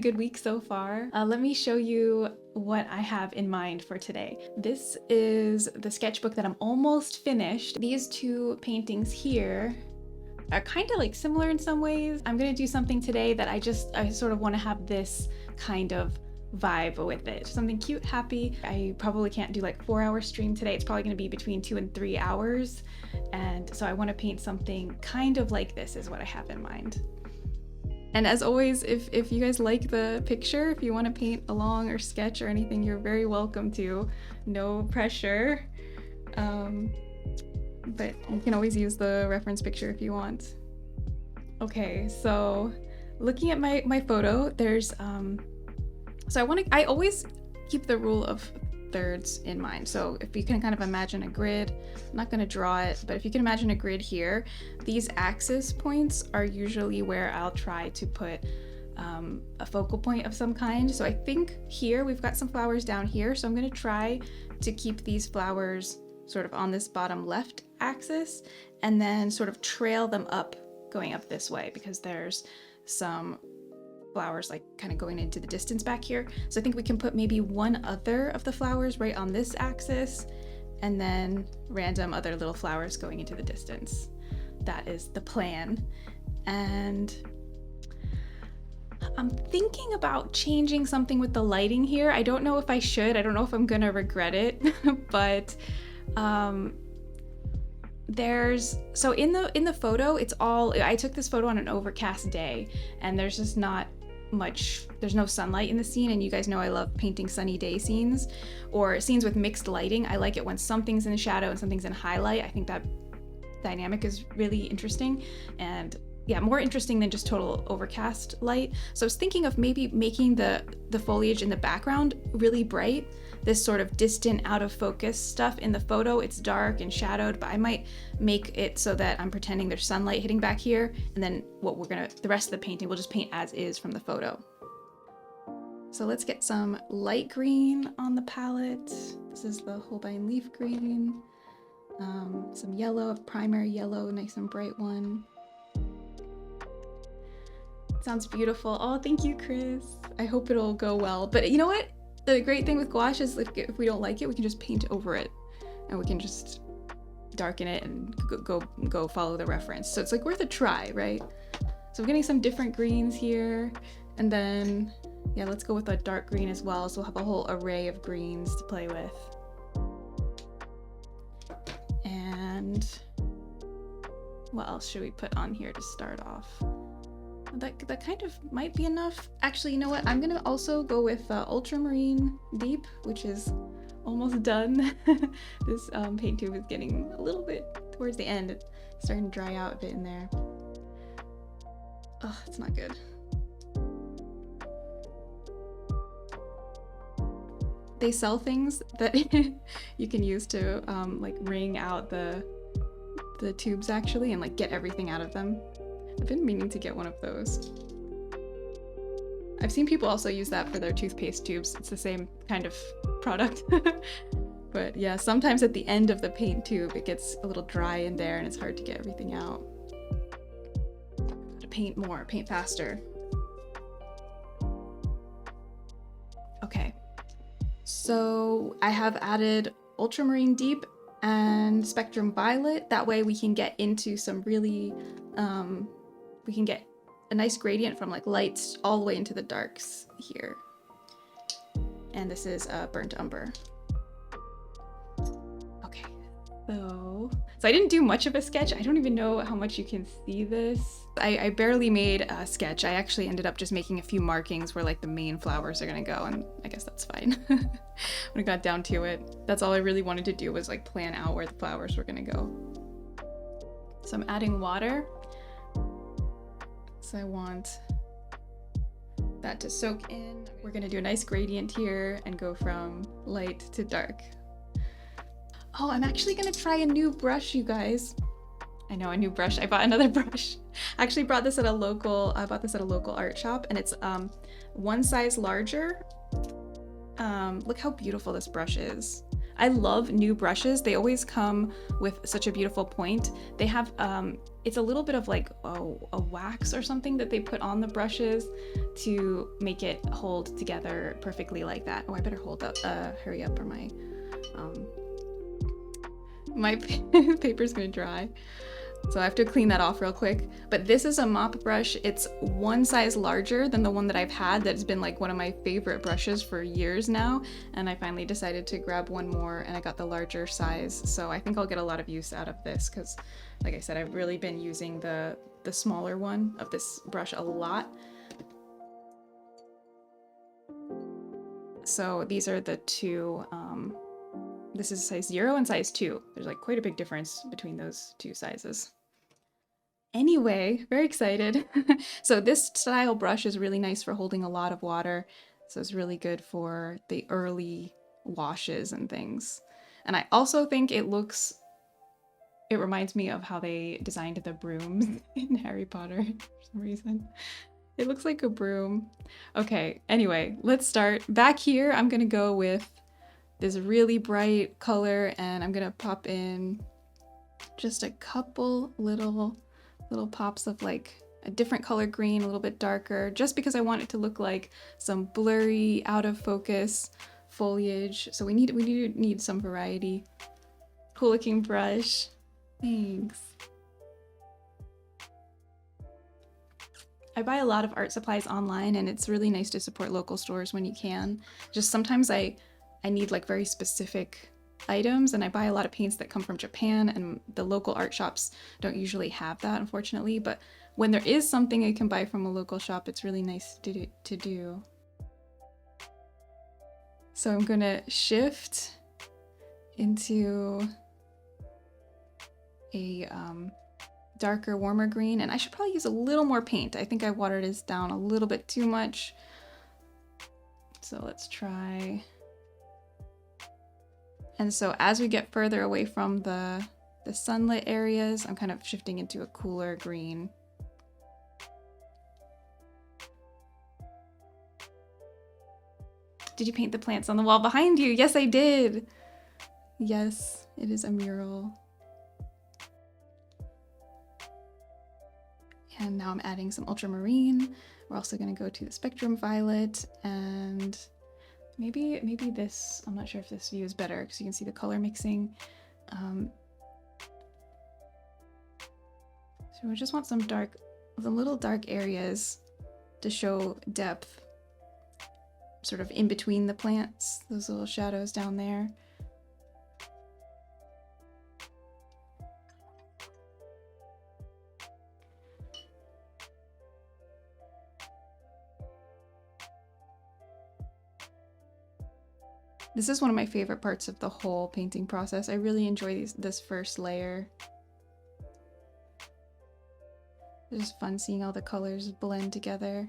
good week so far. Let me show you what I have in mind for today. This is the sketchbook that I'm almost finished. These two paintings here are kind of like similar in some ways. I'm gonna do something today that I sort of want to have this kind of vibe with it. Something cute, happy. I probably can't do like 4-hour stream today. It's probably gonna be between 2 and 3 hours. And so I want to paint something kind of like this is what I have in mind. And as always, if you guys like the picture, if you want to paint along or sketch or anything, you're very welcome to. No pressure. But you can always use the reference picture if you want. Okay, so looking at my photo, there's I always keep the rule of thirds in mind. So if you can kind of imagine a grid, I'm not going to draw it, but if you can imagine a grid here, these axis points are usually where I'll try to put a focal point of some kind. So I think here we've got some flowers down here, so I'm going to try to keep these flowers sort of on this bottom left axis and then sort of trail them up going up this way, because there's some flowers like kind of going into the distance back here. So I think we can put maybe one other of the flowers right on this axis and then random other little flowers going into the distance. That is the plan. And I'm thinking about changing something with the lighting here. I don't know if I should. I don't know if I'm gonna regret it, but so in the photo, it's all, I took this photo on an overcast day and there's just not much, there's no sunlight in the scene, and you guys know I love painting sunny day scenes or scenes with mixed lighting. I like it when something's in shadow and something's in highlight. I think that dynamic is really interesting, and yeah, more interesting than just total overcast light. So I was thinking of maybe making the foliage in the background really bright, this sort of distant, out of focus stuff. In the photo it's dark and shadowed, but I might make it so that I'm pretending there's sunlight hitting back here, and then the rest of the painting we'll just paint as is from the photo. So let's get some light green on the palette. This is the Holbein leaf green. Some yellow, primary yellow, nice and bright one. Sounds beautiful. Oh, thank you, Chris. I hope it'll go well. But you know what? The great thing with gouache is if we don't like it, we can just paint over it, and we can just darken it and go follow the reference. So it's like worth a try, right? So we're getting some different greens here, and then yeah, let's go with a dark green as well. So we'll have a whole array of greens to play with. And what else should we put on here to start off? That kind of might be enough. Actually, you know what? I'm gonna also go with Ultramarine Deep, which is almost done. This paint tube is getting a little bit towards the end. It's starting to dry out a bit in there. Oh, it's not good. They sell things that you can use to like wring out the tubes actually, and like get everything out of them. I've been meaning to get one of those. I've seen people also use that for their toothpaste tubes. It's the same kind of product. But yeah, sometimes at the end of the paint tube, it gets a little dry in there and it's hard to get everything out. Gotta paint more, paint faster. Okay, so I have added Ultramarine Deep and Spectrum Violet. That way we can get into some really, we can get a nice gradient from like lights all the way into the darks here. And this is Burnt Umber. Okay, so I didn't do much of a sketch. I don't even know how much you can see this. I barely made a sketch. I actually ended up just making a few markings where like the main flowers are gonna go, and I guess that's fine. When it got down to it, that's all I really wanted to do was like plan out where the flowers were gonna go. So I'm adding water. So I want that to soak in. We're gonna do a nice gradient here and go from light to dark. Oh, I'm actually gonna try a new brush, you guys. I know, a new brush. I bought another brush. I actually bought this at a local art shop, and it's one size larger. Look how beautiful this brush is. I love new brushes. They always come with such a beautiful point. They have, it's a little bit of like a wax or something that they put on the brushes to make it hold together perfectly like that. Oh, I better hurry up or my paper's gonna dry. So I have to clean that off real quick. But this is a mop brush. It's one size larger than the one that I've had that's been like one of my favorite brushes for years now. And I finally decided to grab one more and I got the larger size. So I think I'll get a lot of use out of this because, like I said, I've really been using the smaller one of this brush a lot. So these are the two, this is size 0 and size 2. There's like quite a big difference between those two sizes. Anyway, very excited. So this style brush is really nice for holding a lot of water. So it's really good for the early washes and things. And I also think it reminds me of how they designed the brooms in Harry Potter for some reason. It looks like a broom. Okay, anyway, let's start. Back here, I'm gonna go with this really bright color and I'm gonna pop in just a couple little pops of like a different color green, a little bit darker, just because I want it to look like some blurry, out of focus foliage. So we need some variety. Cool looking brush. Thanks. I buy a lot of art supplies online and it's really nice to support local stores when you can. Just sometimes I need like very specific items and I buy a lot of paints that come from Japan and the local art shops don't usually have that, unfortunately, but when there is something I can buy from a local shop, it's really nice to do. So I'm gonna shift into a darker, warmer green, and I should probably use a little more paint. I think I watered this down a little bit too much. So let's try. And so as we get further away from the sunlit areas, I'm kind of shifting into a cooler green. Did you paint the plants on the wall behind you? Yes, I did. Yes, it is a mural. And now I'm adding some ultramarine. We're also gonna go to the spectrum violet and maybe this, I'm not sure if this view is better because you can see the color mixing. So we just want some little dark areas to show depth, sort of in between the plants, those little shadows down there. This is one of my favorite parts of the whole painting process. I really enjoy this first layer. It's just fun seeing all the colors blend together.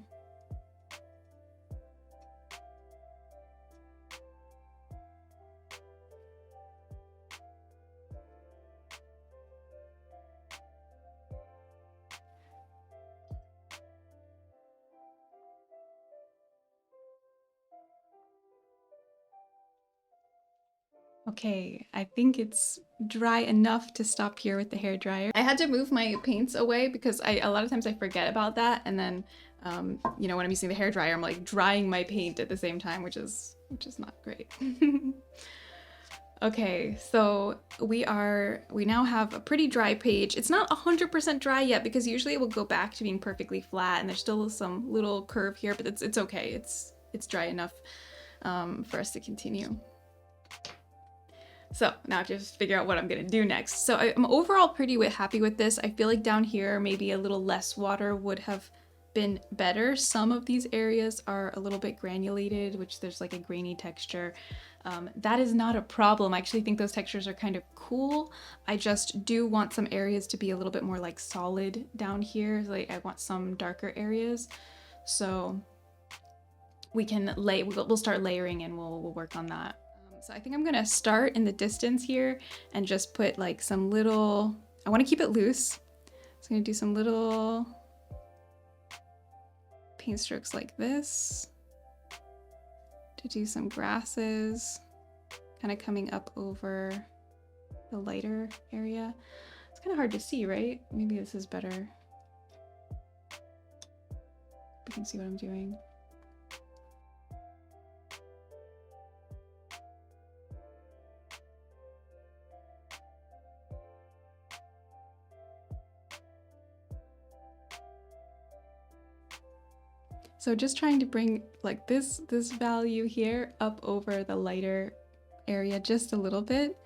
Okay, I think it's dry enough to stop here with the hairdryer. I had to move my paints away because a lot of times I forget about that, and then you know, when I'm using the hairdryer, I'm like drying my paint at the same time, which is not great. Okay, so we now have a pretty dry page. It's not 100% dry yet because usually it will go back to being perfectly flat and there's still some little curve here, but it's okay. It's dry enough for us to continue. So now I have to just figure out what I'm gonna do next. So I'm overall pretty happy with this. I feel like down here, maybe a little less water would have been better. Some of these areas are a little bit granulated, which there's like a grainy texture. That is not a problem. I actually think those textures are kind of cool. I just do want some areas to be a little bit more like solid down here. Like I want some darker areas. So we'll start layering and we'll work on that. So I think I'm gonna start in the distance here and just put like some little, I wanna keep it loose. So I'm gonna do some little paint strokes like this to do some grasses, kind of coming up over the lighter area. It's kind of hard to see, right? Maybe this is better. You can see what I'm doing. So just trying to bring like this value here up over the lighter area just a little bit.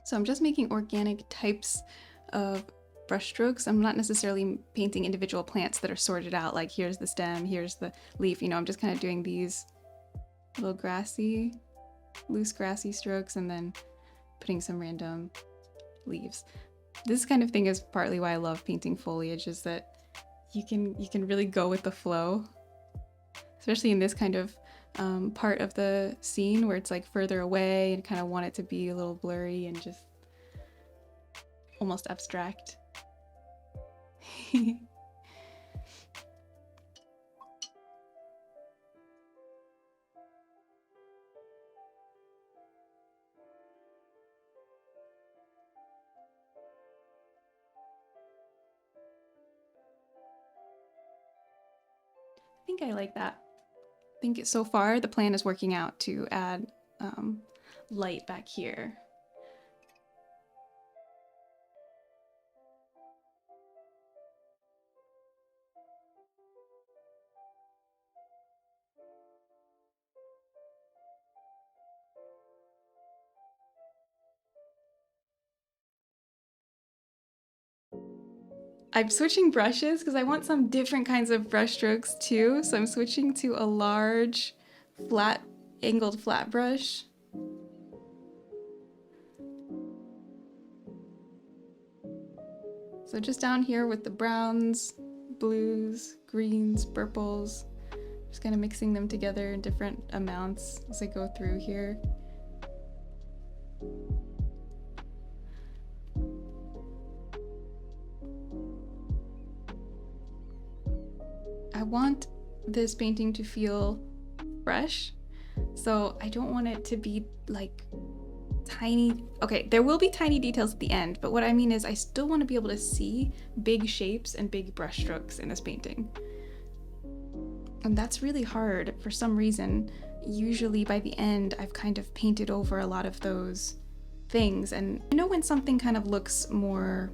So I'm just making organic types of brush strokes. I'm not necessarily painting individual plants that are sorted out, like here's the stem, here's the leaf, you know, I'm just kind of doing these little grassy, loose grassy strokes and then putting some random leaves. This kind of thing is partly why I love painting foliage, is that you can really go with the flow, especially in this kind of part of the scene where it's like further away and kind of want it to be a little blurry and just almost abstract. I think I like that. I think so far the plan is working out to add light back here. I'm switching brushes because I want some different kinds of brush strokes too. So I'm switching to a large, flat, angled flat brush. So just down here with the browns, blues, greens, purples, just kind of mixing them together in different amounts as I go through here. I want this painting to feel fresh, so I don't want it to be like tiny. Okay, there will be tiny details at the end, but what I mean is I still want to be able to see big shapes and big brush strokes in this painting. And that's really hard for some reason. Usually by the end, I've kind of painted over a lot of those things, and you know when something kind of looks more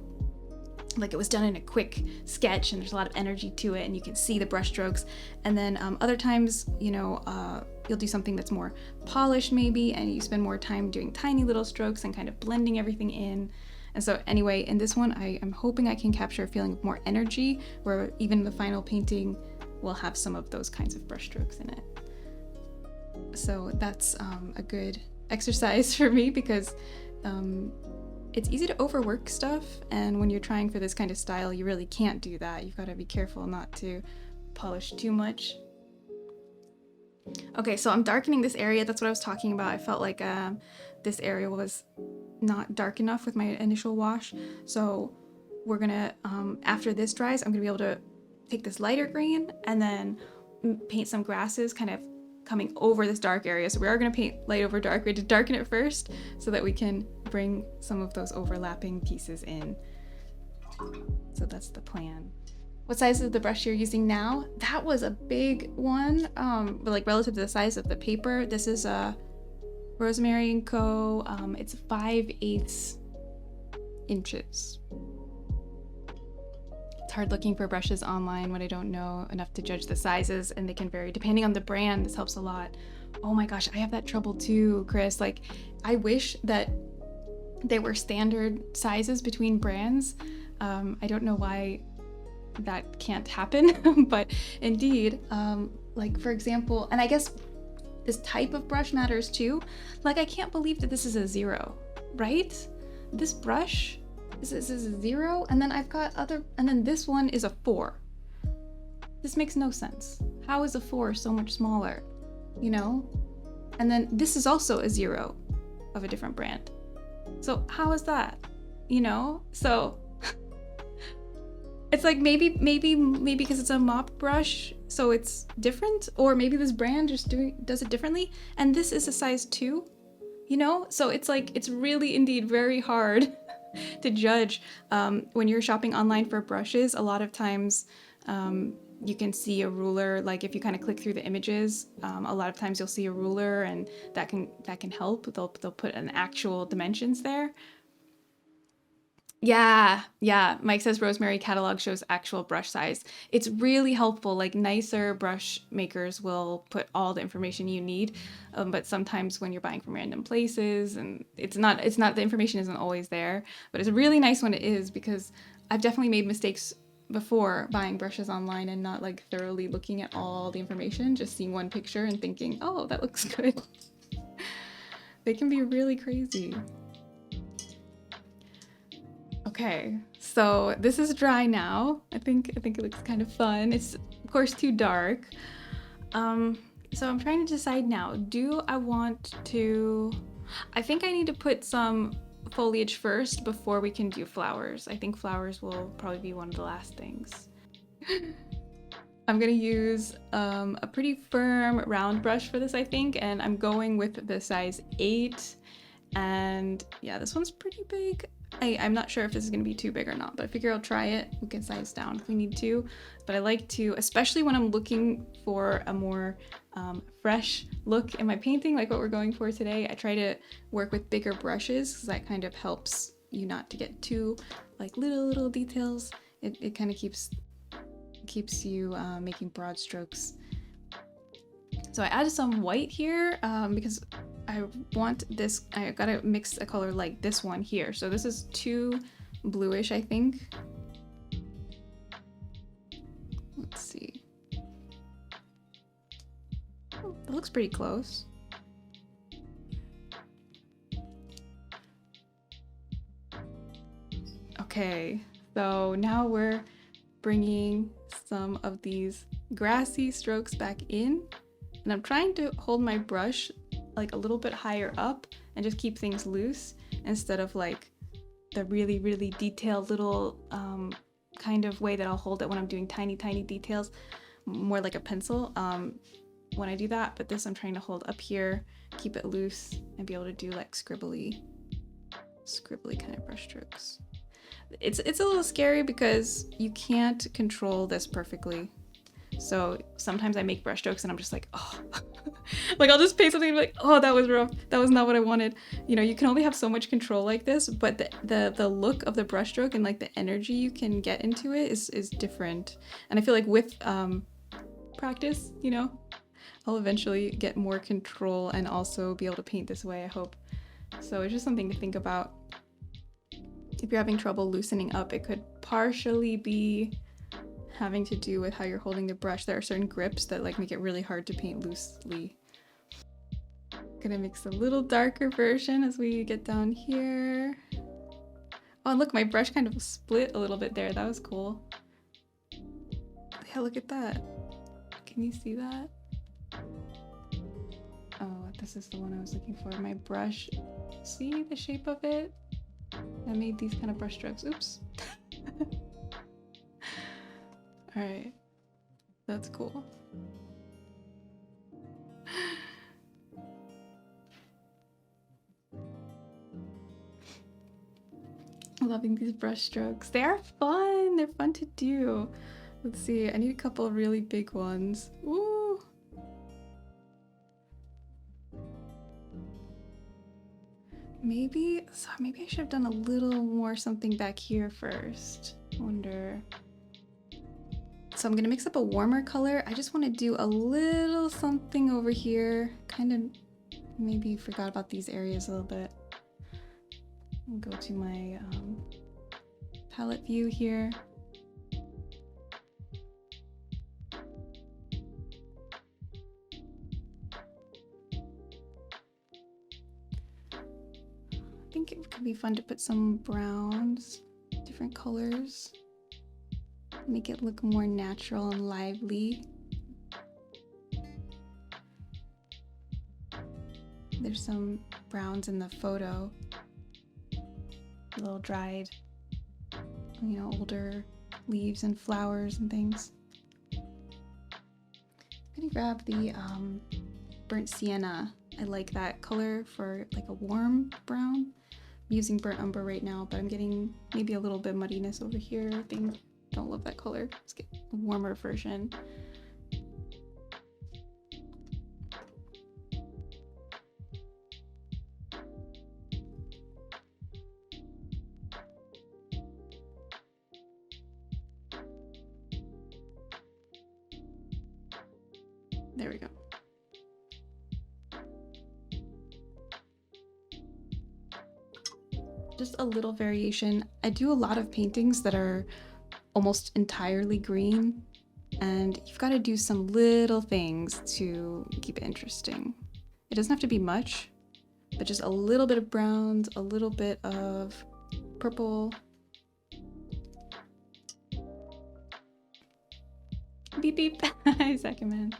like it was done in a quick sketch and there's a lot of energy to it and you can see the brush strokes, and then other times, you know, you'll do something that's more polished maybe and you spend more time doing tiny little strokes and kind of blending everything in. And so anyway, in this one I am hoping I can capture a feeling of more energy, where even the final painting will have some of those kinds of brush strokes in it. So that's a good exercise for me, because it's easy to overwork stuff, and when you're trying for this kind of style, you really can't do that. You've got to be careful not to polish too much. Okay, so I'm darkening this area. That's what I was talking about. I felt like this area was not dark enough with my initial wash. So we're gonna, after this dries, I'm gonna be able to take this lighter green and then paint some grasses kind of coming over this dark area. So we are going to paint light over dark. We had to darken it first so that we can bring some of those overlapping pieces in. So that's the plan. What size is the brush you're using now? That was a big one, but like relative to the size of the paper. This is a Rosemary & Co. It's 5/8 inches. It's hard looking for brushes online when I don't know enough to judge the sizes, and they can vary depending on the brand. This helps a lot. Oh my gosh, I have that trouble too, Chris. Like, I wish that there were standard sizes between brands. I don't know why that can't happen, but indeed, like for example, and I guess this type of brush matters too. Like, I can't believe that this is a 0, right? This brush, this is a 0, and then I've got other, and then this one is a 4. This makes no sense. How is a 4 so much smaller? You know? And then this is also a 0 of a different brand. So how is that? You know? So it's like maybe because it's a mop brush, so it's different, or maybe this brand just does it differently. And this is a size 2, you know? So it's like, it's really indeed very hard to judge when you're shopping online for brushes. A lot of times you can see a ruler, like if you kind of click through the images, a lot of times you'll see a ruler, and that can help. They'll put an actual dimensions there. Yeah, Mike says Rosemary catalog shows actual brush size. It's really helpful. Like nicer brush makers will put all the information you need, but sometimes when you're buying from random places, and it's not the information isn't always there. But it's really nice when it is, because I've definitely made mistakes before buying brushes online and not like thoroughly looking at all the information, just seeing one picture and thinking, oh, that looks good. They can be really crazy. Okay, so this is dry now. I think it looks kind of fun. It's of course too dark. So I'm trying to decide now. Do I want to? I think I need to put some foliage first before we can do flowers. I think flowers will probably be one of the last things. I'm gonna use a pretty firm round brush for this, I think, and I'm going with the size 8. And yeah, this one's pretty big. I'm not sure if this is going to be too big or not, but I figure I'll try it. We can size down if we need to. But I like to, especially when I'm looking for a more fresh look in my painting, like what we're going for today, I try to work with bigger brushes, because that kind of helps you not to get too like little details. It kind of keeps you making broad strokes. So I added some white here because I want this, I gotta mix a color like this one here. So this is too bluish, I think. Let's see. Oh, that looks pretty close. Okay, so now we're bringing some of these grassy strokes back in. And I'm trying to hold my brush like a little bit higher up and just keep things loose, instead of like the really detailed little kind of way that I'll hold it when I'm doing tiny details, more like a pencil when I do that. But this I'm trying to hold up here, keep it loose, and be able to do like scribbly kind of brush strokes. It's a little scary because you can't control this perfectly. So sometimes I make brush strokes and I'm just like, oh, like I'll just paint something and be like, oh, that was rough. That was not what I wanted. You know, you can only have so much control like this, but the look of the brush stroke and like the energy you can get into it is different. And I feel like with practice, you know, I'll eventually get more control and also be able to paint this way, I hope. So it's just something to think about. If you're having trouble loosening up, it could partially be having to do with how you're holding the brush. There are certain grips that like make it really hard to paint loosely. Gonna mix a little darker version as we get down here. Oh, and look, my brush kind of split a little bit there. That was cool. Yeah, look at that. Can you see that? Oh, this is the one I was looking for. My brush, see the shape of it? I made these kind of brush strokes. Oops. All right, that's cool. Loving these brush strokes. They are fun. They're fun to do. Let's see. I need a couple of really big ones. Ooh. Maybe I should have done a little more something back here first. I wonder. So I'm gonna mix up a warmer color. I just want to do a little something over here. Kind of maybe forgot about these areas a little bit. I'll go to my palette view here. I think it could be fun to put some browns, different colors. Make it look more natural and lively. There's some browns in the photo. A little dried, you know, older leaves and flowers and things. I'm gonna grab the burnt sienna. I like that color for like a warm brown. I'm using burnt umber right now, but I'm getting maybe a little bit muddiness over here. Things don't love that color. Let's get a warmer version. There we go. Just a little variation. I do a lot of paintings that are almost entirely green, and you've got to do some little things to keep it interesting. It doesn't have to be much, but just a little bit of browns, a little bit of purple. Beep beep. Hi, second man.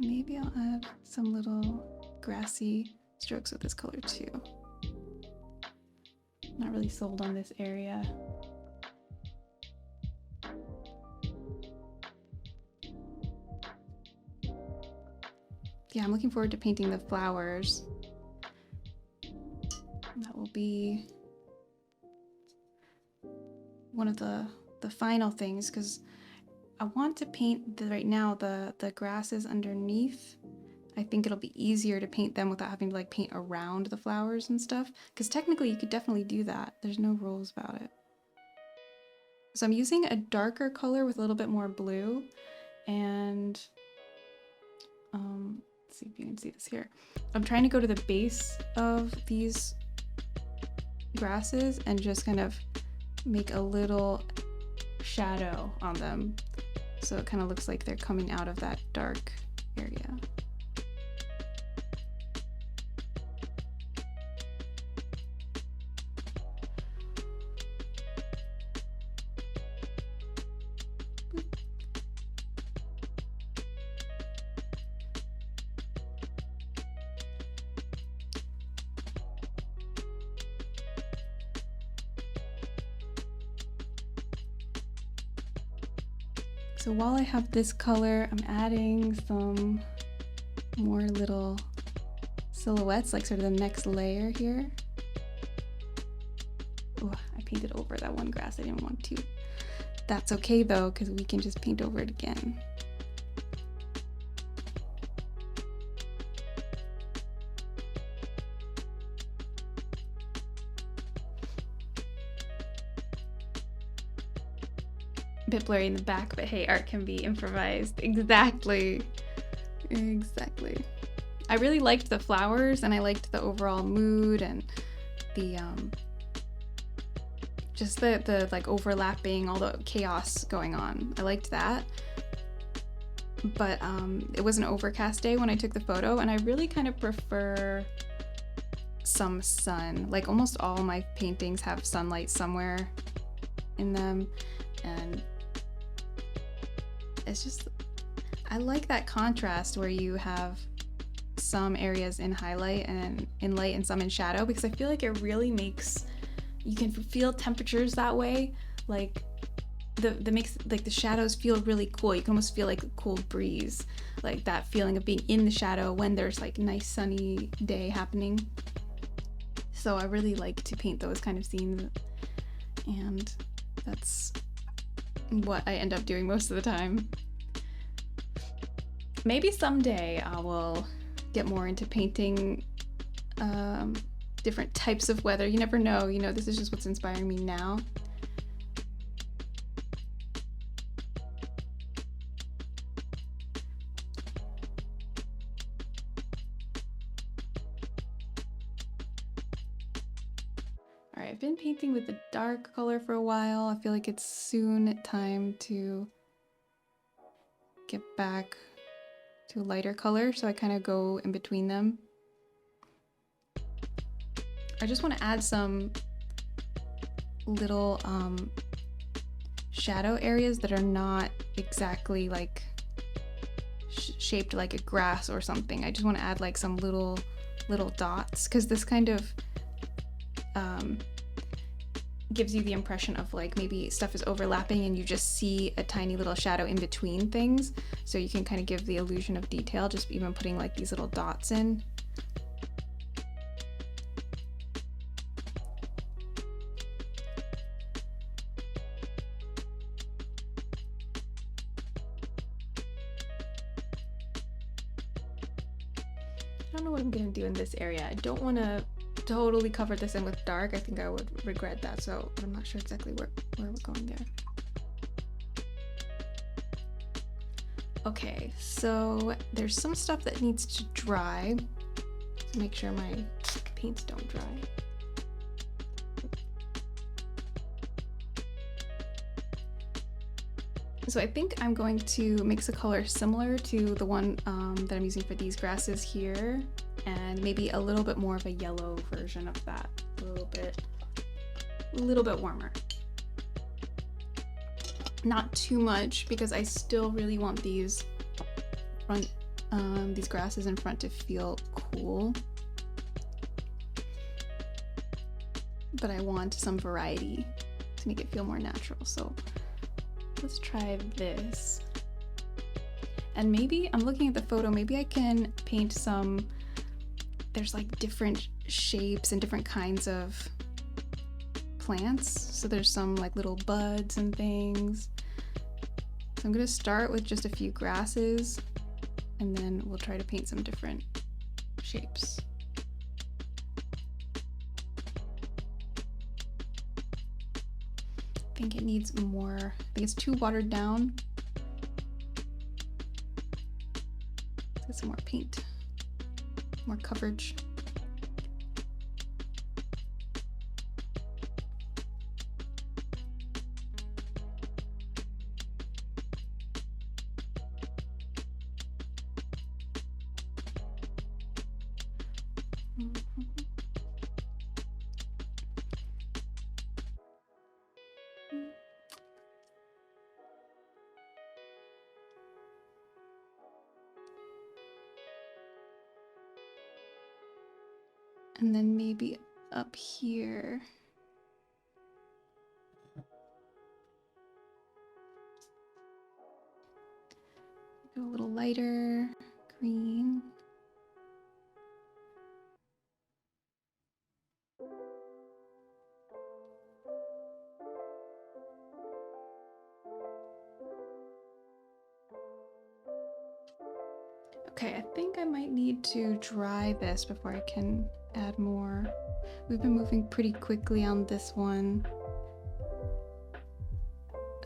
Maybe I'll add some little grassy strokes with this color too. Not really sold on this area. Yeah, I'm looking forward to painting the flowers. That will be one of the final things, because I want to paint right now the grasses underneath. I think it'll be easier to paint them without having to like paint around the flowers and stuff, because technically you could definitely do that. There's no rules about it. So I'm using a darker color with a little bit more blue, and let's see if you can see this here. I'm trying to go to the base of these grasses and just kind of make a little shadow on them, so it kind of looks like they're coming out of that dark area. So while I have this color, I'm adding some more little silhouettes, like sort of the next layer here. Oh, I painted over that one grass I didn't want to. That's okay though, because we can just paint over it again. Bit blurry in the back, but hey, art can be improvised. Exactly. Exactly. I really liked the flowers, and I liked the overall mood and the just the like overlapping, all the chaos going on. I liked that. But it was an overcast day when I took the photo, and I really kind of prefer some sun. Like almost all my paintings have sunlight somewhere in them, and it's just, I like that contrast where you have some areas in highlight and in light and some in shadow, because I feel like it really makes, you can feel temperatures that way. Like the makes like the shadows feel really cool. You can almost feel like a cool breeze, like that feeling of being in the shadow when there's like nice sunny day happening. So I really like to paint those kind of scenes, and that's what I end up doing most of the time. Maybe someday I will get more into painting different types of weather. You never know, you know, this is just what's inspiring me now. All right, I've been painting with the dark color for a while. I feel like it's soon time to get back to a lighter color, so I kind of go in between them. I just want to add some little shadow areas that are not exactly like shaped like a grass or something. I just want to add like some little dots, because this kind of gives you the impression of like maybe stuff is overlapping and you just see a tiny little shadow in between things, so you can kind of give the illusion of detail just even putting like these little dots in. I don't know what I'm gonna do in this area. I don't want to totally cover this in with dark. I think I would regret that, so I'm not sure exactly where we're going there. Okay, so there's some stuff that needs to dry. So make sure my paints don't dry. So I think I'm going to mix a color similar to the one that I'm using for these grasses here, and maybe a little bit more of a yellow version of that. A little bit warmer. Not too much, because I still really want these grasses in front to feel cool. But I want some variety to make it feel more natural. So let's try this. And maybe, I'm looking at the photo, maybe I can paint some, there's like different shapes and different kinds of plants. So there's some like little buds and things. So I'm gonna start with just a few grasses, and then we'll try to paint some different shapes. I think it needs more, I think it's too watered down. Let's get some more paint, more coverage. And then maybe up here. Go a little lighter green. Okay, I think I might need to dry this before I can add more. We've been moving pretty quickly on this one.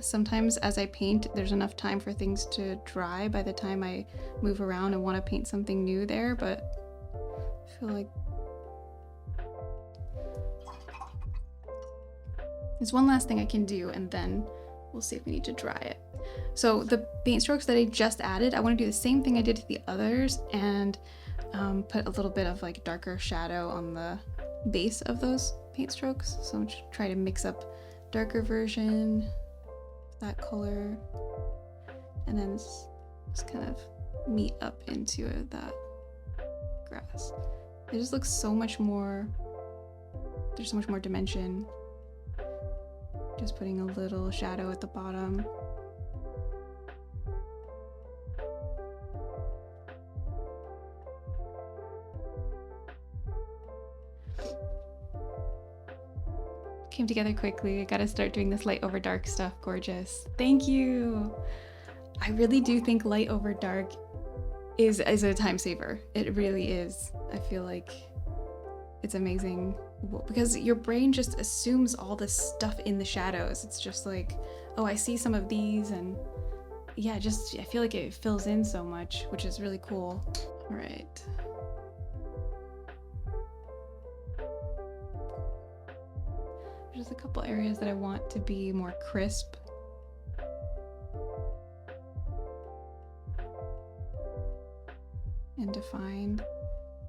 Sometimes as I paint, there's enough time for things to dry by the time I move around and want to paint something new there, but I feel like there's one last thing I can do, and then we'll see if we need to dry it. So the paint strokes that I just added, I want to do the same thing I did to the others and put a little bit of like darker shadow on the base of those paint strokes. So I'm just try to mix up darker version, that color, and then just kind of meet up into that grass. It just looks so much more, there's so much more dimension. Just putting a little shadow at the bottom. Came together quickly. I gotta start doing this light over dark stuff. Gorgeous. Thank you. I really do think light over dark is a time saver. It really is. I feel like it's amazing because your brain just assumes all this stuff in the shadows. It's just like, oh, I see some of these, and yeah, I feel like it fills in so much, which is really cool. All right. There's a couple areas that I want to be more crisp. and defined.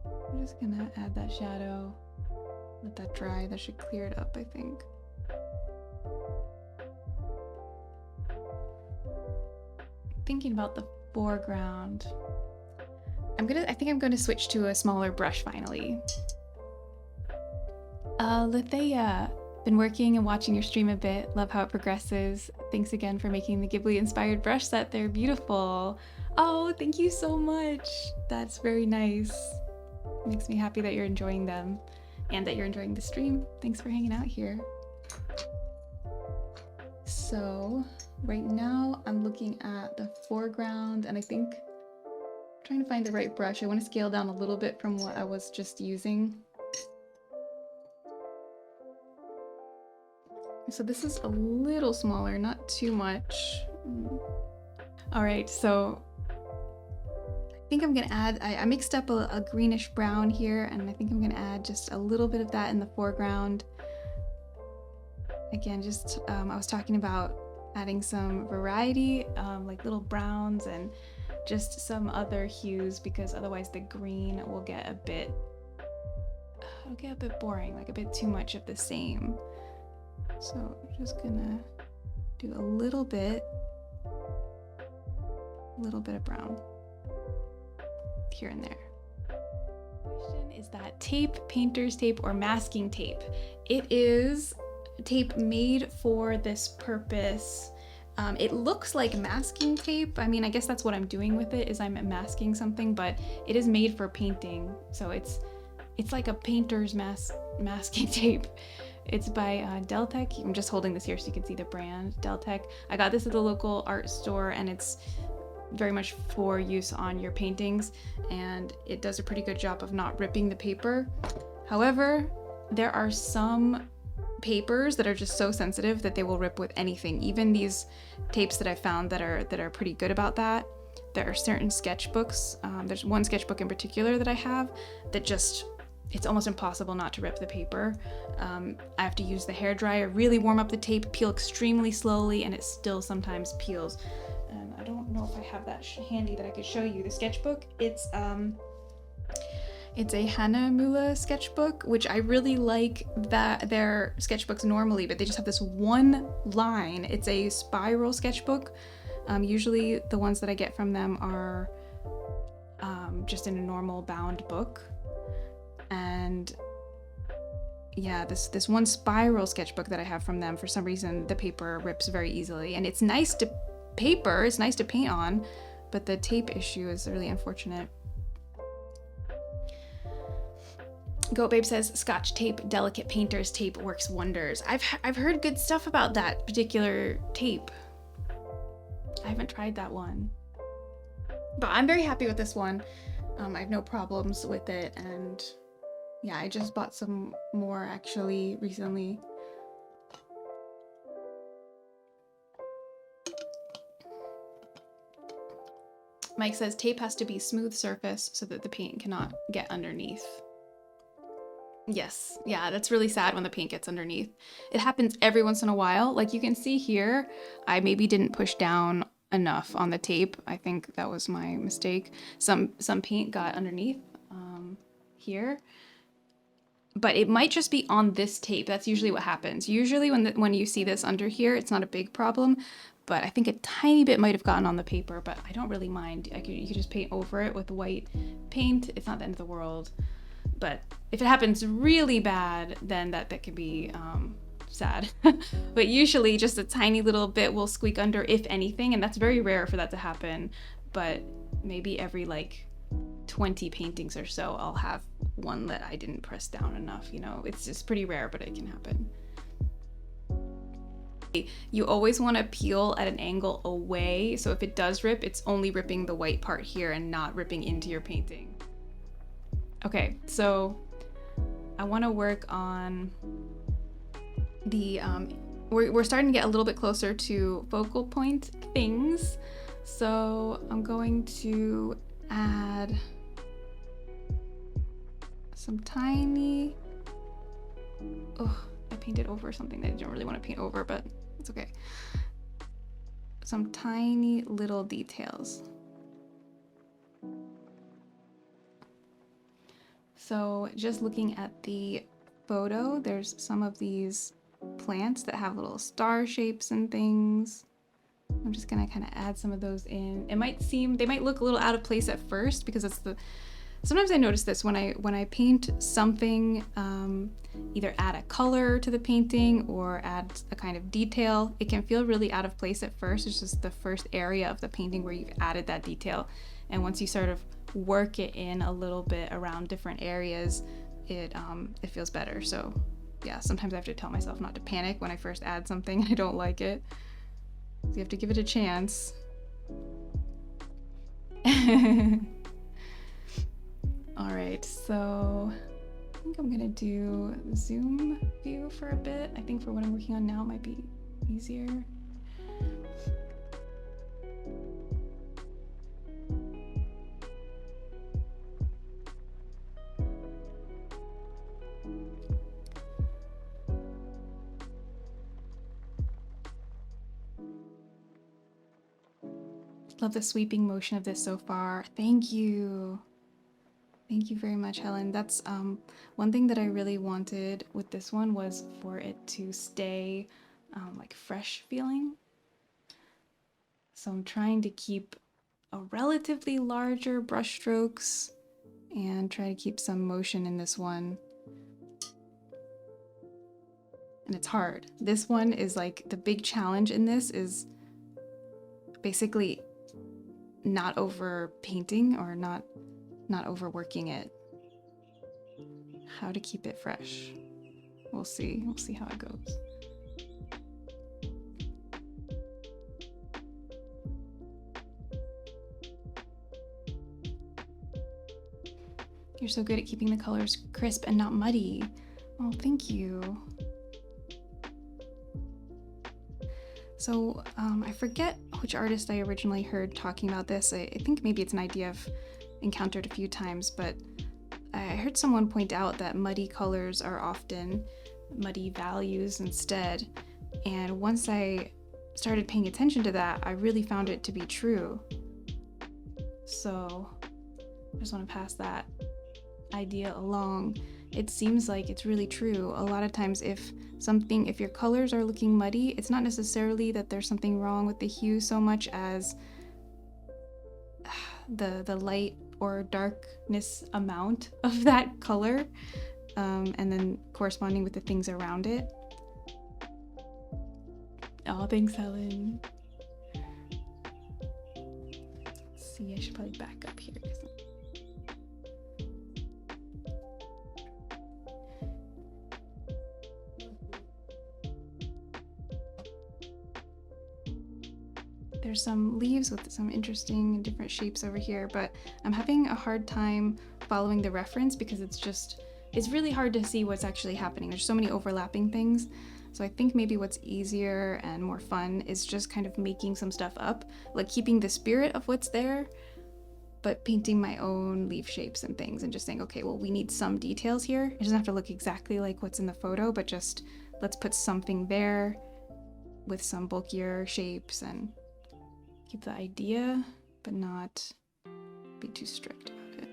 I'm just gonna add that shadow, let that dry. That should clear it up, I think. Thinking about the foreground. I think I'm gonna switch to a smaller brush finally. Lithea, been working and watching your stream a bit. Love how it progresses. Thanks again for making the Ghibli inspired brush set. They're beautiful. Oh, thank you so much. That's very nice. Makes me happy that you're enjoying them and that you're enjoying the stream. Thanks for hanging out here. So right now I'm looking at the foreground, and I think I'm trying to find the right brush. I want to scale down a little bit from what I was just using. So this is a little smaller, not too much. All right, so I think I'm gonna add, I mixed up a greenish brown here, and I think I'm gonna add just a little bit of that in the foreground. Again, just, I was talking about adding some variety, like little browns and just some other hues, because otherwise the green will get a bit, boring, like a bit too much of the same. So I'm just gonna do a little bit of brown here and there. Question is that tape, painter's tape, or masking tape? It is tape made for this purpose. It looks like masking tape. I mean, I guess that's what I'm doing with it, is I'm masking something, but it is made for painting. So it's like a painter's masking tape. It's by Deltec. I'm just holding this here so you can see the brand, Deltec. I got this at the local art store, and it's very much for use on your paintings, and it does a pretty good job of not ripping the paper. However, there are some papers that are just so sensitive that they will rip with anything. Even these tapes that I found that are pretty good about that. There are certain sketchbooks. There's one sketchbook in particular that I have that just, it's almost impossible not to rip the paper. I have to use the hairdryer, really warm up the tape, peel extremely slowly, and it still sometimes peels. And I don't know if I have that handy that I could show you. The sketchbook, it's a Hanamulla sketchbook, which I really like that their sketchbooks normally, but they just have this one line. It's a spiral sketchbook. Usually the ones that I get from them are just in a normal bound book. And yeah, this one spiral sketchbook that I have from them, for some reason the paper rips very easily, and it's nice to paint on, but the tape issue is really unfortunate. Goat Babe says Scotch tape, delicate painter's tape, works wonders. I've heard good stuff about that particular tape. I haven't tried that one, but I'm very happy with this one. I have no problems with it, and yeah, I just bought some more actually recently. Mike says tape has to be smooth surface so that the paint cannot get underneath. Yes, yeah, that's really sad when the paint gets underneath. It happens every once in a while. Like you can see here, I maybe didn't push down enough on the tape. I think that was my mistake. Some paint got underneath here, but it might just be on this tape. That's usually what happens. Usually when you see this under here, it's not a big problem, but I think a tiny bit might have gotten on the paper, but I don't really mind. You could just paint over it with white paint. It's not the end of the world. But if it happens really bad, then that can be sad. But usually just a tiny little bit will squeak under, if anything, and that's very rare for that to happen. But maybe every like 20 paintings or so, I'll have one that I didn't press down enough. You know, it's just pretty rare, but it can happen. You always want to peel at an angle away, so if it does rip, it's only ripping the white part here and not ripping into your painting. Okay, so I want to work on the, we're starting to get a little bit closer to focal point things. So I'm going to add some tiny, oh, I painted over something that I don't really want to paint over, but it's okay. Some tiny little details. So just looking at the photo, there's some of these plants that have little star shapes and things. I'm just gonna kind of add some of those in. They might look a little out of place at first because sometimes I notice this when I paint something, either add a color to the painting or add a kind of detail, it can feel really out of place at first. It's just the first area of the painting where you've added that detail. And once you sort of work it in a little bit around different areas, it feels better. So yeah, sometimes I have to tell myself not to panic when I first add something and I don't like it. So you have to give it a chance. All right, so I think I'm gonna do zoom view for a bit. I think for what I'm working on now it might be easier. Love the sweeping motion of this so far. Thank you. Thank you very much, Helen. That's one thing that I really wanted with this one was for it to stay like fresh feeling. So I'm trying to keep a relatively larger brush strokes and try to keep some motion in this one. And it's hard. This one is like the big challenge in this is basically not over painting or not overworking it. How to keep it fresh. We'll see how it goes. You're so good at keeping the colors crisp and not muddy. Oh, thank you. So I forget which artist I originally heard talking about this. I think maybe it's an idea I've encountered a few times, but I heard someone point out that muddy colors are often muddy values instead. And once I started paying attention to that, I really found it to be true. So I just want to pass that idea along. It seems like it's really true. A lot of times if your colors are looking muddy, it's not necessarily that there's something wrong with the hue so much as the light or darkness amount of that color, and then corresponding with the things around it. Oh, thanks, Helen. Let's see, I should probably back up here. There's some leaves with some interesting and different shapes over here, but I'm having a hard time following the reference because it's really hard to see what's actually happening. There's so many overlapping things. So I think maybe what's easier and more fun is just kind of making some stuff up, like keeping the spirit of what's there, but painting my own leaf shapes and things and just saying, okay, well, we need some details here. It doesn't have to look exactly like what's in the photo, but just let's put something there with some bulkier shapes and keep the idea, but not be too strict about it.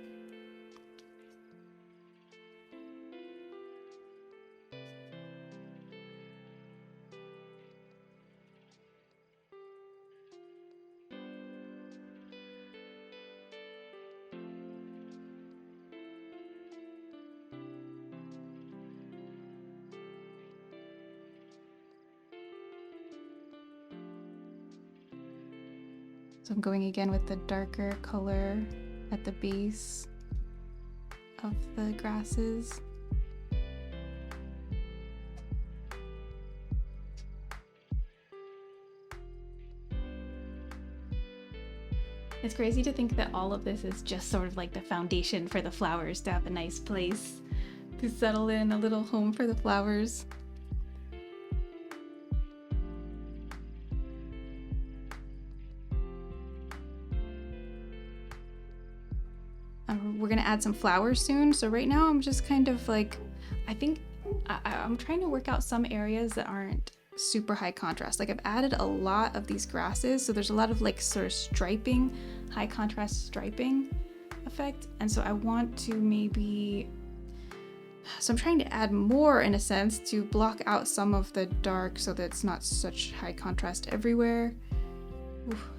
So I'm going again with the darker color at the base of the grasses. It's crazy to think that all of this is just sort of like the foundation for the flowers, to have a nice place to settle in, a little home for the flowers. We're gonna add some flowers soon, so right now I'm just kind of like, I think I'm trying to work out some areas that aren't super high contrast. Like I've added a lot of these grasses, so there's a lot of like sort of striping, high contrast striping effect, and so I want to maybe So I'm trying to add more in a sense to block out some of the dark so that it's not such high contrast everywhere. Oof.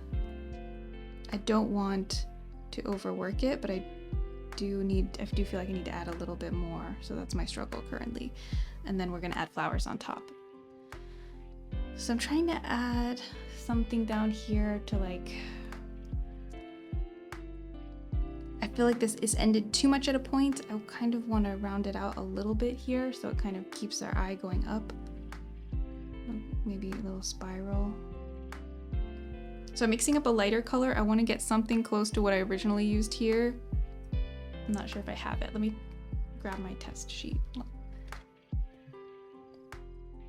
I don't want to overwork it, but I do feel like I need to add a little bit more. So that's my struggle currently. And then we're gonna add flowers on top. So I'm trying to add something down here to like, I feel like this is ended too much at a point. I kind of want to round it out a little bit here so it kind of keeps our eye going up. Maybe a little spiral. So I'm mixing up a lighter color. I want to get something close to what I originally used here. I'm not sure if I have it. Let me grab my test sheet.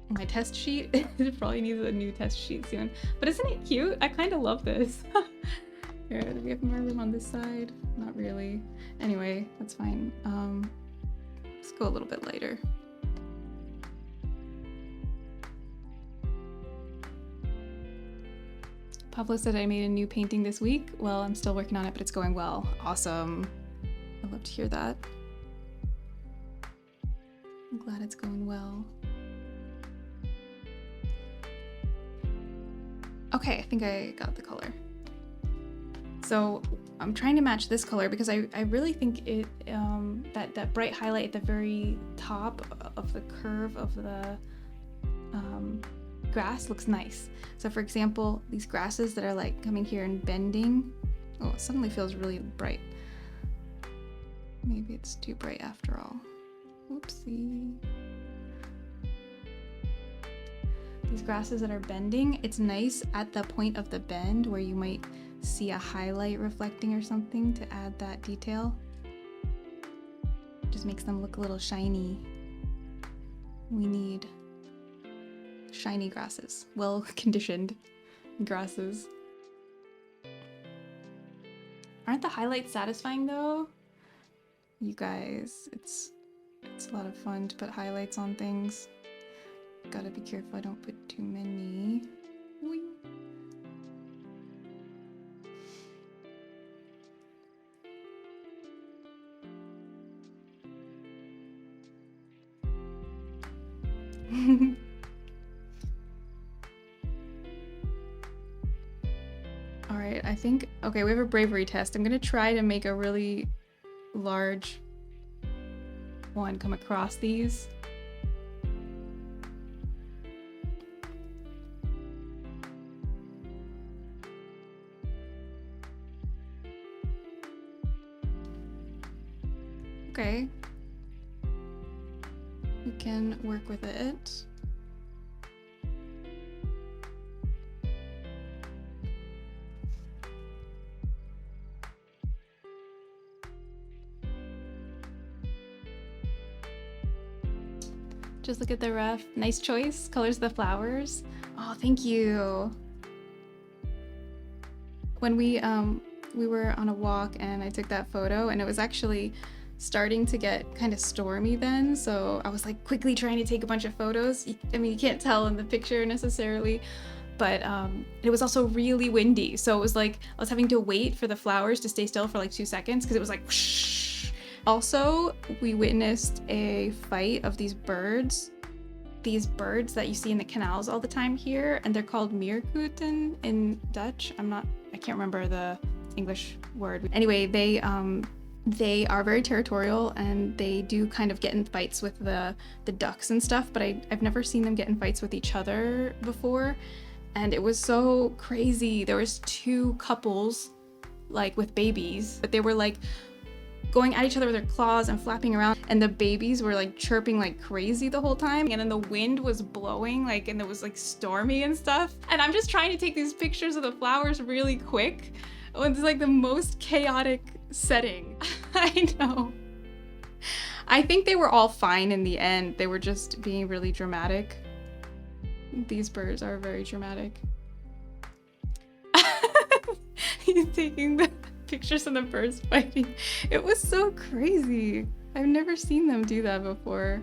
My test sheet probably needs a new test sheet soon. But isn't it cute? I kind of love this. Here, do we have more room on this side? Not really. Anyway, that's fine. Let's go a little bit lighter. Pablo said I made a new painting this week. Well, I'm still working on it, but it's going well. Awesome. I love to hear that. I'm glad it's going well. Okay, I think I got the color. So I'm trying to match this color because I really think it that bright highlight at the very top of the curve of the grass looks nice. So for example, these grasses that are like coming here and bending, oh, it suddenly feels really bright. Maybe it's too bright after all. Oopsie. These grasses that are bending, it's nice at the point of the bend where you might see a highlight reflecting or something to add that detail. Just makes them look a little shiny. We need shiny grasses, well-conditioned grasses. Aren't the highlights satisfying though? You guys, it's a lot of fun to put highlights on things. Gotta be careful I don't put too many. Whee. All right, I think, okay, we have a bravery test. I'm gonna try to make a really large one come across these. Okay. We can work with it. Just look at the ref. Nice choice. Colors of the flowers. Oh, thank you. When we were on a walk and I took that photo, and it was actually starting to get kind of stormy then, so I was like quickly trying to take a bunch of photos. I mean, you can't tell in the picture necessarily, but it was also really windy, so it was like I was having to wait for the flowers to stay still for like 2 seconds because it was like whoosh. Also, we witnessed a fight of these birds that you see in the canals all the time here, and they're called meerkoeten in Dutch. I can't remember the English word. Anyway, they are very territorial, and they do kind of get in fights with the ducks and stuff, but I've never seen them get in fights with each other before, and it was so crazy. There was 2 couples like with babies, but they were like going at each other with their claws and flapping around, and the babies were like chirping like crazy the whole time, and then the wind was blowing like, and it was like stormy and stuff, and I'm just trying to take these pictures of the flowers really quick. It's like the most chaotic setting. I know. I think they were all fine in the end. They were just being really dramatic. These birds are very dramatic. He's taking the pictures of the birds fighting. It was so crazy. I've never seen them do that before.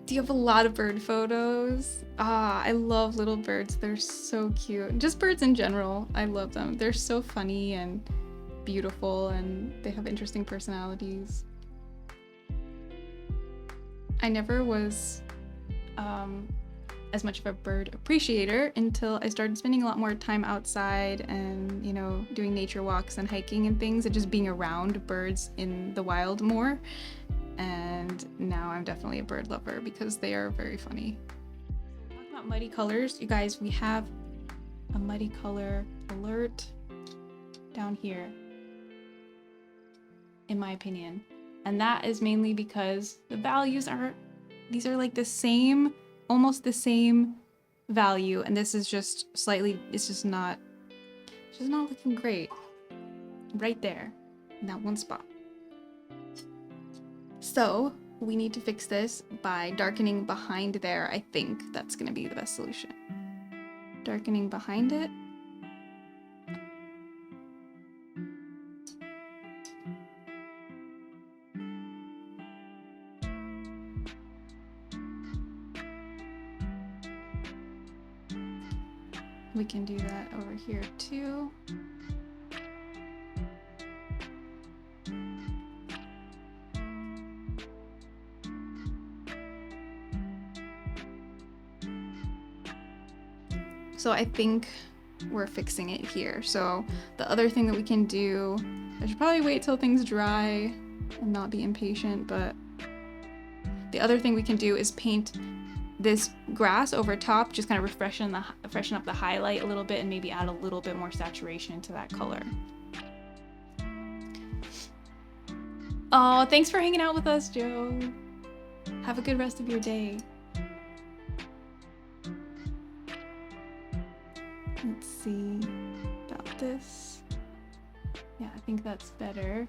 Do you have a lot of bird photos? Ah, I love little birds. They're so cute. Just birds in general. I love them. They're so funny and beautiful, and they have interesting personalities. I never was as much of a bird appreciator until I started spending a lot more time outside and, you know, doing nature walks and hiking and things and just being around birds in the wild more. And now I'm definitely a bird lover because they are very funny. Talking about muddy colors, you guys, we have a muddy color alert down here, in my opinion. And that is mainly because the values are, these are like the same, almost the same value, and this is just slightly, it's just not looking great. Right there, in that one spot. So we need to fix this by darkening behind there. I think that's gonna be the best solution. Darkening behind it. We can do that over here too. So I think we're fixing it here. So the other thing that we can do, I should probably wait till things dry and not be impatient, but the other thing we can do is paint this grass over top, just kind of freshen up the highlight a little bit and maybe add a little bit more saturation to that color. Oh, thanks for hanging out with us, Joe. Have a good rest of your day. Let's see about this. Yeah, I think that's better.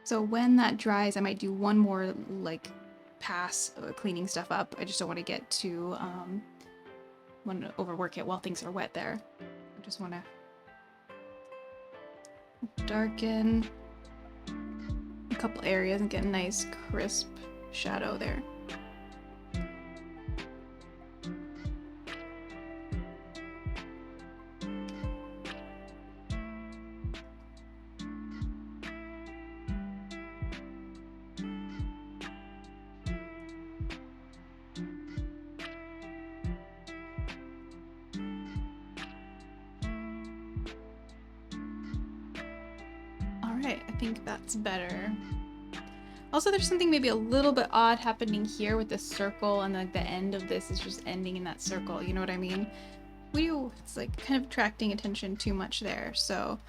So when that dries, I might do one more like pass cleaning stuff up. I just don't want to get too want to overwork it while things are wet there. I just want to darken a couple areas and get a nice crisp shadow there. I think that's better. Also, there's something maybe a little bit odd happening here with the circle, and like the end of this is just ending in that circle. You know what I mean? It's like kind of attracting attention too much there. So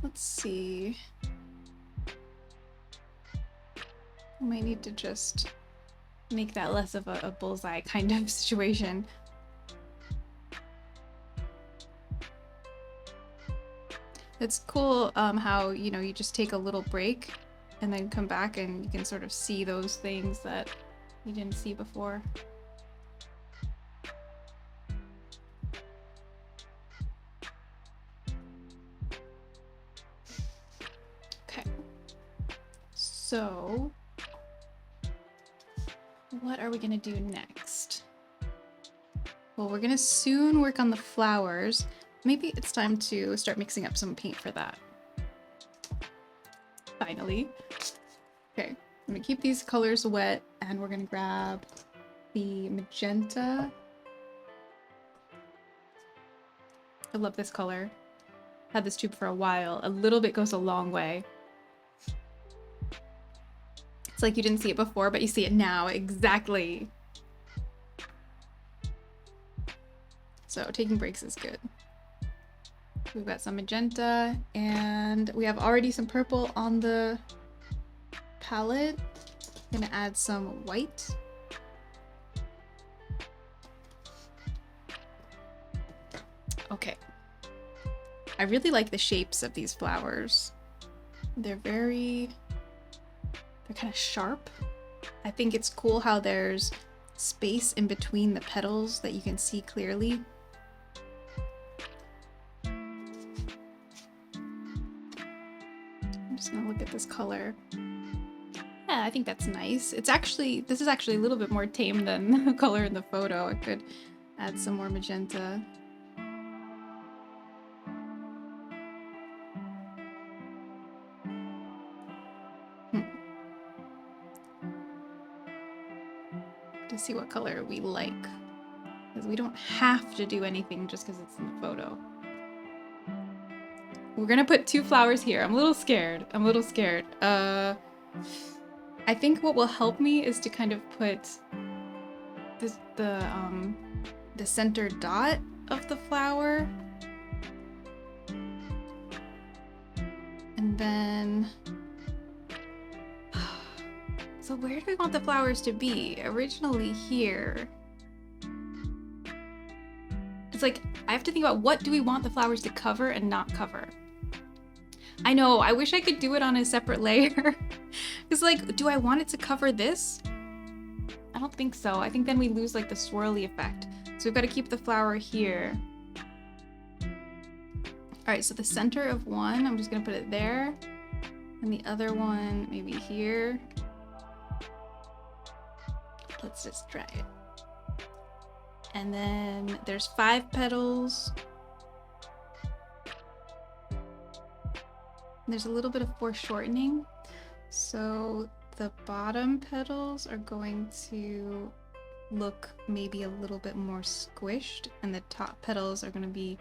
let's see. I might need to just make that less of a bullseye kind of situation. It's cool how, you know, you just take a little break and then come back and you can sort of see those things that you didn't see before. Okay. So, what are we gonna do next? Well, we're gonna soon work on the flowers. Maybe it's time to start mixing up some paint for that. Finally. Okay, I'm gonna keep these colors wet and we're gonna grab the magenta. I love this color. Had this tube for a while. A little bit goes a long way. It's like you didn't see it before, but you see it now. Exactly. So taking breaks is good. We've got some magenta and we have already some purple on the palette. Gonna add some white. Okay. I really like the shapes of these flowers. They're kind of sharp. I think it's cool how there's space in between the petals that you can see clearly. I'm just gonna look at this color. Yeah, I think that's nice. This is actually a little bit more tame than the color in the photo. I could add some more magenta. To see what color we like. Because we don't have to do anything just because it's in the photo. We're gonna put 2 flowers here. I'm a little scared. I think what will help me is to kind of put the center dot of the flower. And then... So where do we want the flowers to be? Originally here. It's like, I have to think about what do we want the flowers to cover and not cover. I know, I wish I could do it on a separate layer. It's like, do I want it to cover this? I don't think so. I think then we lose like the swirly effect. So we've got to keep the flower here. All right, so the center of one, I'm just gonna put it there. And the other one, maybe here. Let's just try it. And then there's 5 petals. There's a little bit of foreshortening. So the bottom petals are going to look maybe a little bit more squished, and the top petals are going to be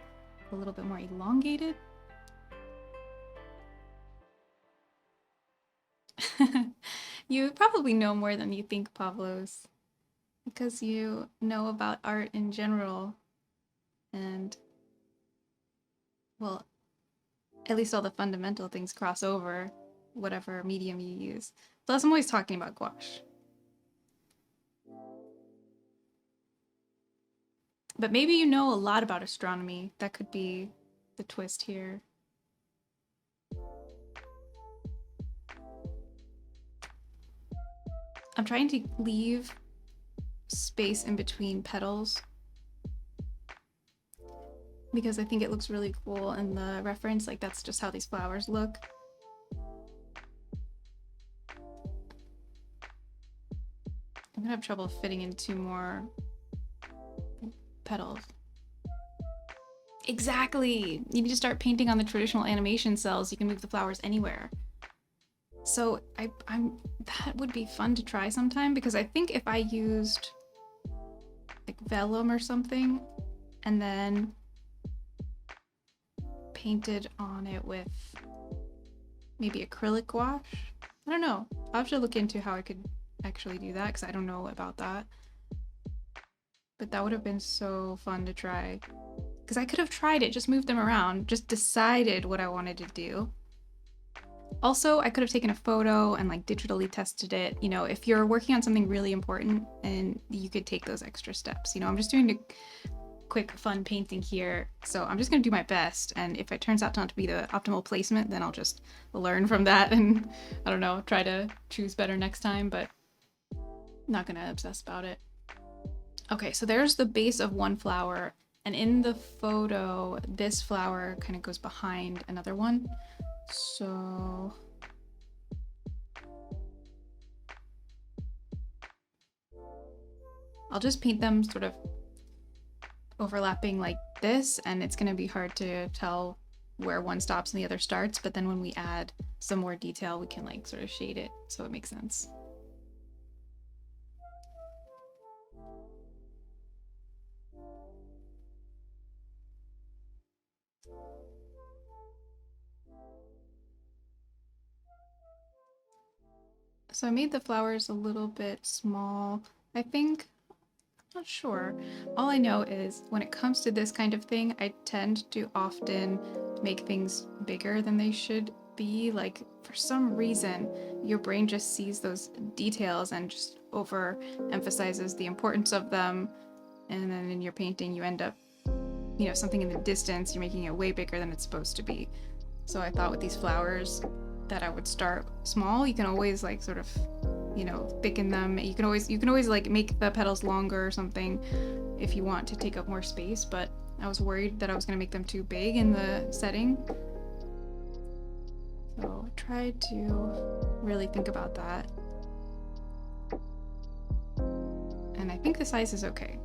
a little bit more elongated. You probably know more than you think, Pavlos, because you know about art in general, and, well, at least all the fundamental things cross over whatever medium you use. Plus, I'm always talking about gouache. But maybe you know a lot about astronomy. That could be the twist here. I'm trying to leave space in between petals because I think it looks really cool in the reference. Like, that's just how these flowers look. I'm gonna have trouble fitting in 2 more petals. Exactly! You need to start painting on the traditional animation cells. You can move the flowers anywhere. So that would be fun to try sometime, because I think if I used like vellum or something and then painted on it with maybe acrylic gouache, I don't know. I'll have to look into how I could actually do that, because I don't know about that. But that would have been so fun to try, because I could have tried it, just moved them around, just decided what I wanted to do. Also, I could have taken a photo and like digitally tested it. You know, if you're working on something really important, and you could take those extra steps. You know, I'm just doing a quick fun painting here, so I'm just gonna do my best, and if it turns out not to be the optimal placement, then I'll just learn from that and, I don't know, try to choose better next time, but not gonna obsess about it. Okay, so there's the base of one flower, and in the photo, this flower kind of goes behind another one. So I'll just paint them sort of overlapping like this, and it's going to be hard to tell where one stops and the other starts, but then when we add some more detail, we can like sort of shade it so it makes sense. So I made the flowers a little bit small, I think. I'm not sure. All I know is when it comes to this kind of thing, I tend to often make things bigger than they should be. Like, for some reason, your brain just sees those details and just overemphasizes the importance of them. And then in your painting, you end up, you know, something in the distance, you're making it way bigger than it's supposed to be. So I thought with these flowers that I would start small. You can always like sort of, you know, thicken them. You can always like make the petals longer or something if you want to take up more space, but I was worried that I was going to make them too big in the setting. So I tried to really think about that. I think the size is okay.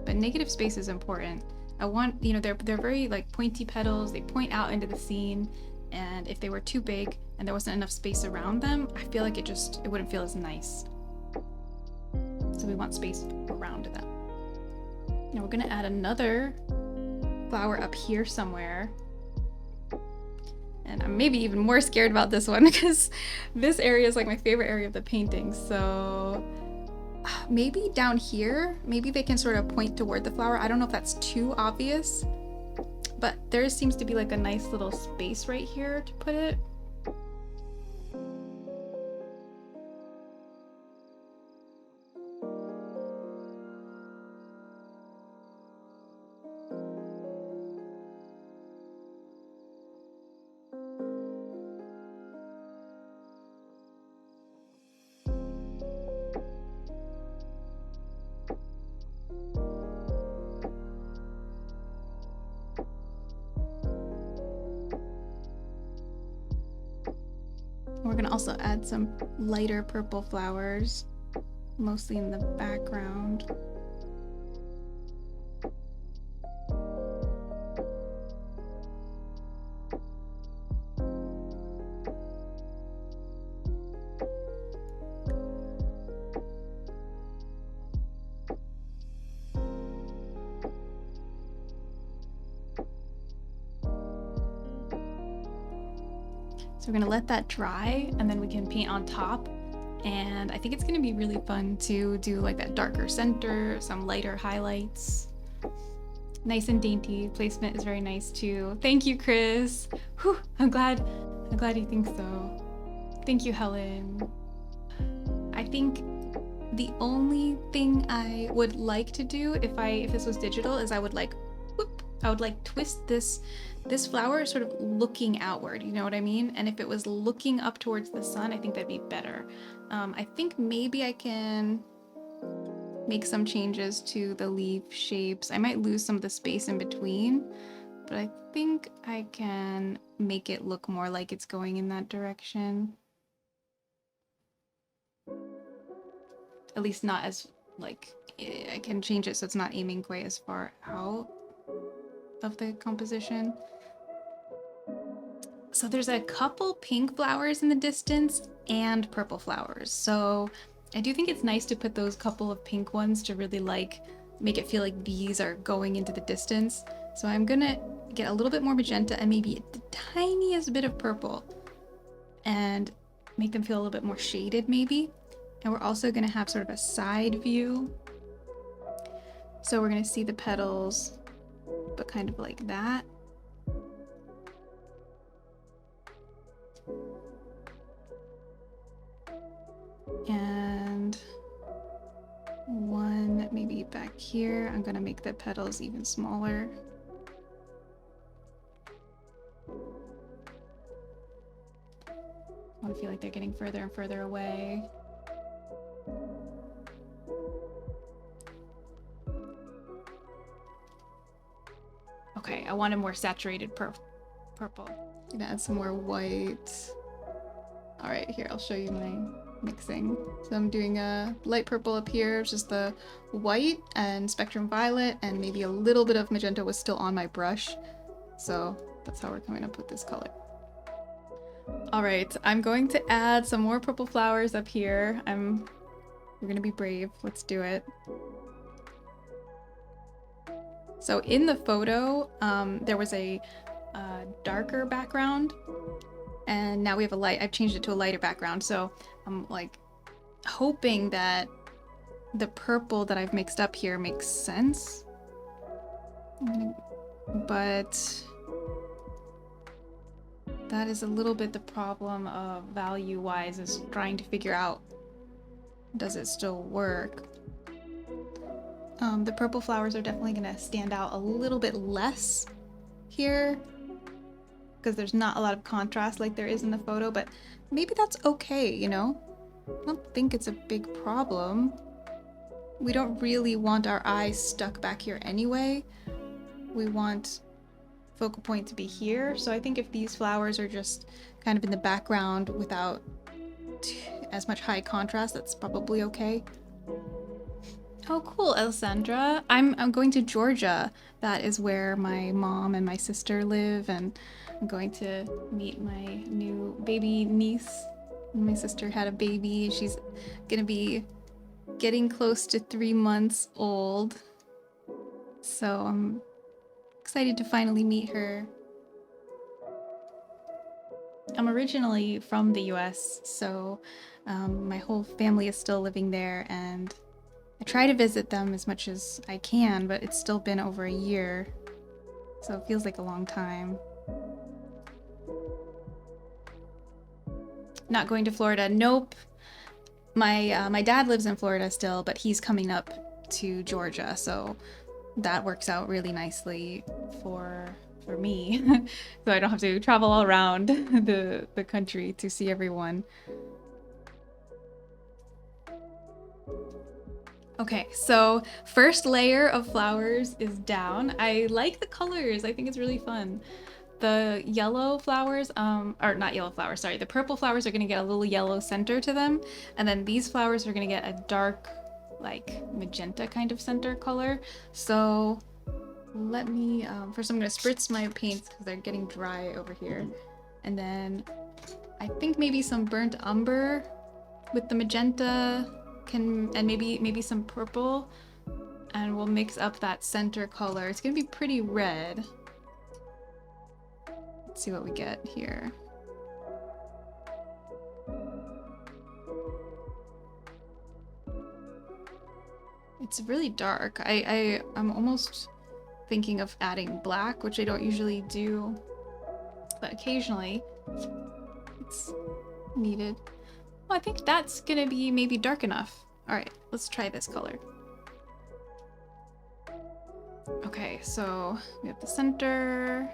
But negative space is important. I want, you know, they're very like pointy petals, they point out into the scene, and if they were too big and there wasn't enough space around them, I feel like it wouldn't feel as nice. So we want space around them. Now we're gonna add another flower up here somewhere. And I'm maybe even more scared about this one because this area is like my favorite area of the painting. So maybe down here, maybe they can sort of point toward the flower. I don't know if that's too obvious, but there seems to be like a nice little space right here to put it. We're gonna also add some lighter purple flowers, mostly in the background. So we're gonna let that dry and then we can paint on top. And I think it's gonna be really fun to do like that darker center, some lighter highlights. Nice and dainty. Placement is very nice too. Thank you, Chris. Whew, I'm glad you think so. Thank you, Helen. I think the only thing I would like to do if this was digital is I would like twist this flower sort of looking outward, you know what I mean? And if it was looking up towards the sun, I think that'd be better. I think maybe I can make some changes to the leaf shapes. I might lose some of the space in between, but I think I can make it look more like it's going in that direction. At least not as, like, I can change it so it's not aiming quite as far out of the composition. So there's a couple pink flowers in the distance and purple flowers. So I do think it's nice to put those couple of pink ones to really like make it feel like these are going into the distance. So I'm gonna get a little bit more magenta and maybe the tiniest bit of purple and make them feel a little bit more shaded maybe. And we're also gonna have sort of a side view. So we're gonna see the petals, but kind of like that. And one maybe back here. I'm gonna make the petals even smaller. I feel like they're getting further and further away. Okay, I want a more saturated purple. I'm gonna add some more white. All right, here, I'll show you my mixing. So I'm doing a light purple up here, just the white and spectrum violet, and maybe a little bit of magenta was still on my brush. So that's how we're coming up with this color. All right, I'm going to add some more purple flowers up here. We're gonna be brave, let's do it. So in the photo, there was a darker background, and now we have a light. I've changed it to a lighter background, so I'm like hoping that the purple that I've mixed up here makes sense. But that is a little bit the problem of value-wise, is trying to figure out, does it still work? The purple flowers are definitely gonna stand out a little bit less here because there's not a lot of contrast like there is in the photo, but maybe that's okay, you know? I don't think it's a big problem. We don't really want our eyes stuck back here anyway. We want focal point to be here, so I think if these flowers are just kind of in the background without as much high contrast, that's probably okay. Oh, cool, Alessandra. I'm going to Georgia. That is where my mom and my sister live, and I'm going to meet my new baby niece. My sister had a baby. She's gonna be getting close to 3 months old. So I'm excited to finally meet her. I'm originally from the US, so my whole family is still living there, and I try to visit them as much as I can, but it's still been over a year, so it feels like a long time. Not going to Florida. Nope. My dad lives in Florida still, but he's coming up to Georgia, so that works out really nicely for me. So I don't have to travel all around the country to see everyone. Okay, so first layer of flowers is down. I like the colors. I think it's really fun. The yellow flowers, or not yellow flowers, sorry, the purple flowers are gonna get a little yellow center to them, and then these flowers are gonna get a dark, like magenta kind of center color. So let me, first I'm gonna spritz my paints because they're getting dry over here. And then I think maybe some burnt umber with the magenta and maybe some purple, and we'll mix up that center color. It's gonna be pretty red. Let's see what we get here. It's really dark. I'm almost thinking of adding black, which I don't usually do, but occasionally it's needed. Well, I think that's gonna be maybe dark enough. All right, let's try this color. Okay, so we have the center.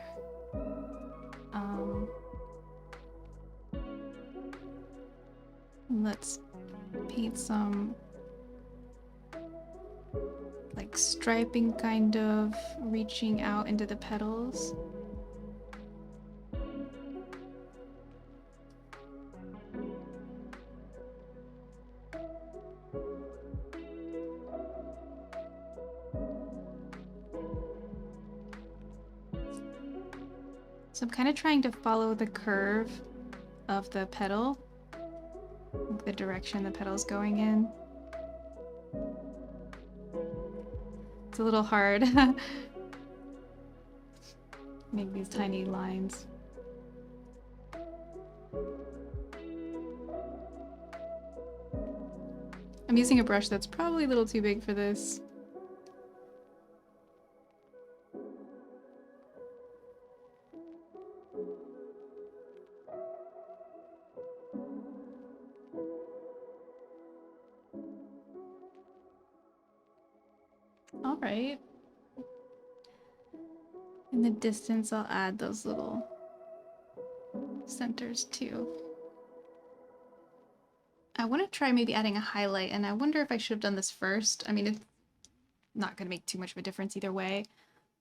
Let's paint some like striping, kind of reaching out into the petals. So I'm kind of trying to follow the curve of the petal, like the direction the petal's going in. It's a little hard. Make these tiny lines. I'm using a brush that's probably a little too big for this. All right. In the distance, I'll add those little centers too. I want to try maybe adding a highlight, and I wonder if I should have done this first. I mean, it's not going to make too much of a difference either way,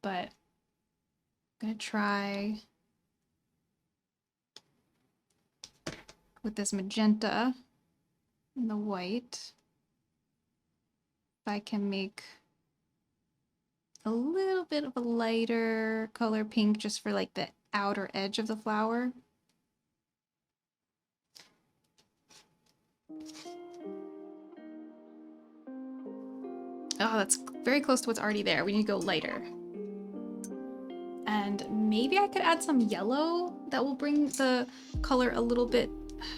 but I'm going to try with this magenta and the white. If I can make a little bit of a lighter color pink just for like the outer edge of the flower. Oh, that's very close to what's already there. We need to go lighter. And maybe I could add some yellow that will bring the color a little bit,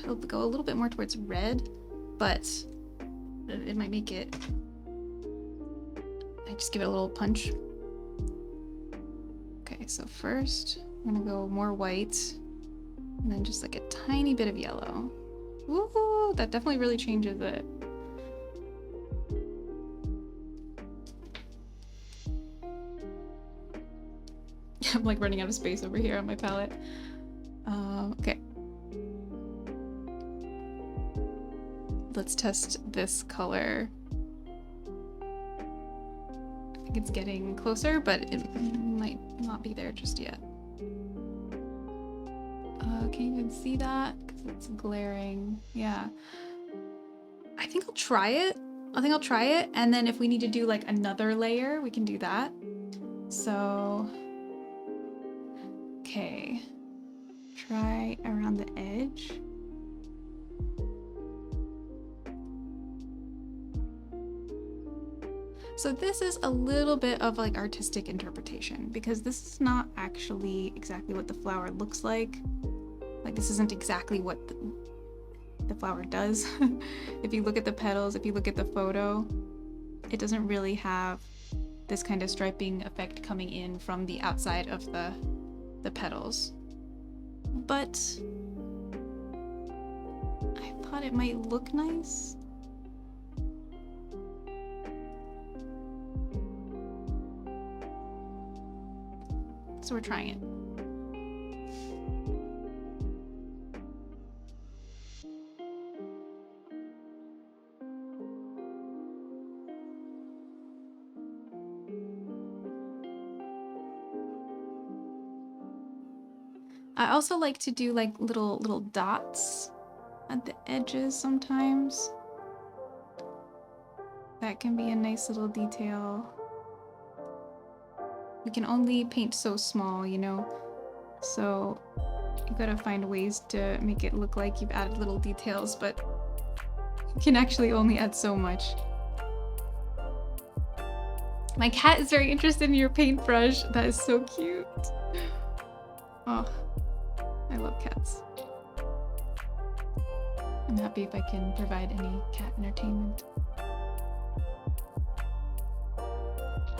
it'll go a little bit more towards red, but it might make it, I just give it a little punch. Okay, so first I'm gonna go more white and then just like a tiny bit of yellow. Woohoo! That definitely really changes it. I'm like running out of space over here on my palette. Okay. Let's test this color. I think it's getting closer, but it might not be there just yet. Can you even see that? Because it's glaring. Yeah. I think I'll try it. I think I'll try it, and then if we need to do like another layer, we can do that. So, okay. Try around the edge. So this is a little bit of like artistic interpretation because this is not actually exactly what the flower looks like. Like this isn't exactly what the flower does. If you look at the petals, if you look at the photo, it doesn't really have this kind of striping effect coming in from the outside of the petals. But I thought it might look nice. So we're trying it. I also like to do like little dots at the edges sometimes. That can be a nice little detail. You can only paint so small, you know? So you gotta find ways to make it look like you've added little details, but you can actually only add so much. My cat is very interested in your paintbrush. That is so cute. Oh, I love cats. I'm happy if I can provide any cat entertainment.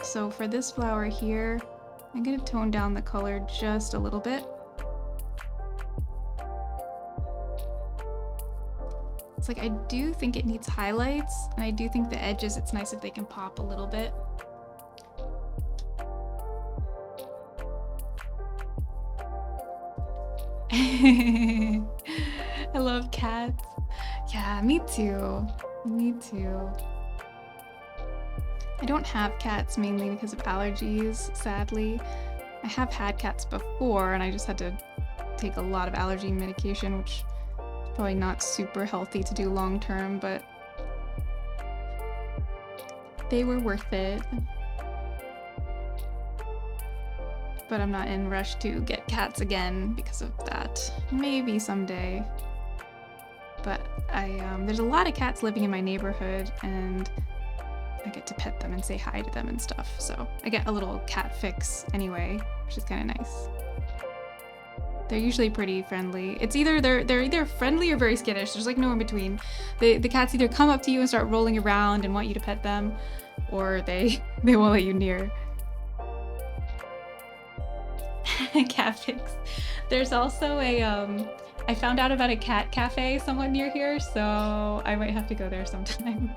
So for this flower here, I'm gonna tone down the color just a little bit. It's like I do think it needs highlights, and I do think the edges, it's nice if they can pop a little bit. I love cats. Yeah, me too. Me too. I don't have cats mainly because of allergies, sadly. I have had cats before and I just had to take a lot of allergy medication, which is probably not super healthy to do long term, but they were worth it. But I'm not in a rush to get cats again because of that. Maybe someday. But there's a lot of cats living in my neighborhood and I get to pet them and say hi to them and stuff. So I get a little cat fix anyway, which is kind of nice. They're usually pretty friendly. It's either they're either friendly or very skittish. There's like no in between. The cats either come up to you and start rolling around and want you to pet them, or they won't let you near. Cat fix. There's also a I found out about a cat cafe somewhat near here, so I might have to go there sometime.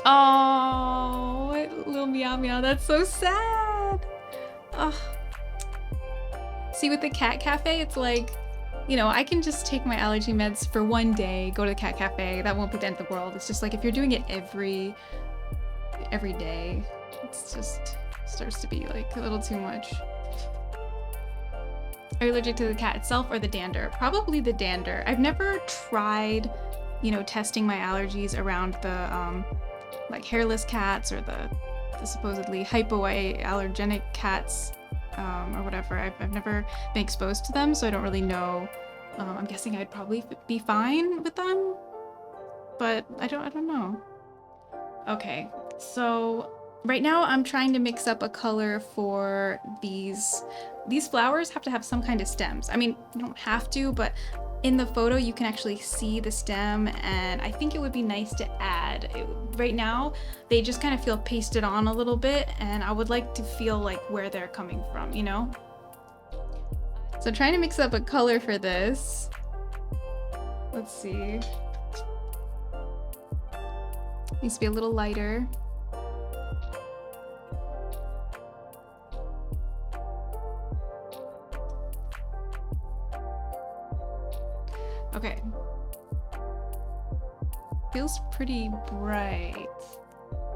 Oh, little meow meow, that's so sad. Oh. See, with the cat cafe, it's like, you know, I can just take my allergy meds for one day, go to the cat cafe, that won't be the end of the world. It's just like if you're doing it every day, it's just starts to be like a little too much. Are you allergic to the cat itself or the dander? Probably the dander. I've never tried, you know, testing my allergies around the like hairless cats or the supposedly hypoallergenic cats or whatever. I've never been exposed to them, so I don't really know. I'm guessing I'd probably be fine with them, but I don't know. Okay, so right now I'm trying to mix up a color for these flowers. Have to have some kind of stems. I mean, you don't have to, but in the photo you can actually see the stem, and I think it would be nice to add. Right now they just kind of feel pasted on a little bit, and I would like to feel like where they're coming from, you know? So I'm trying to mix up a color for this. Let's see. Needs to be a little lighter. Okay. Feels pretty bright.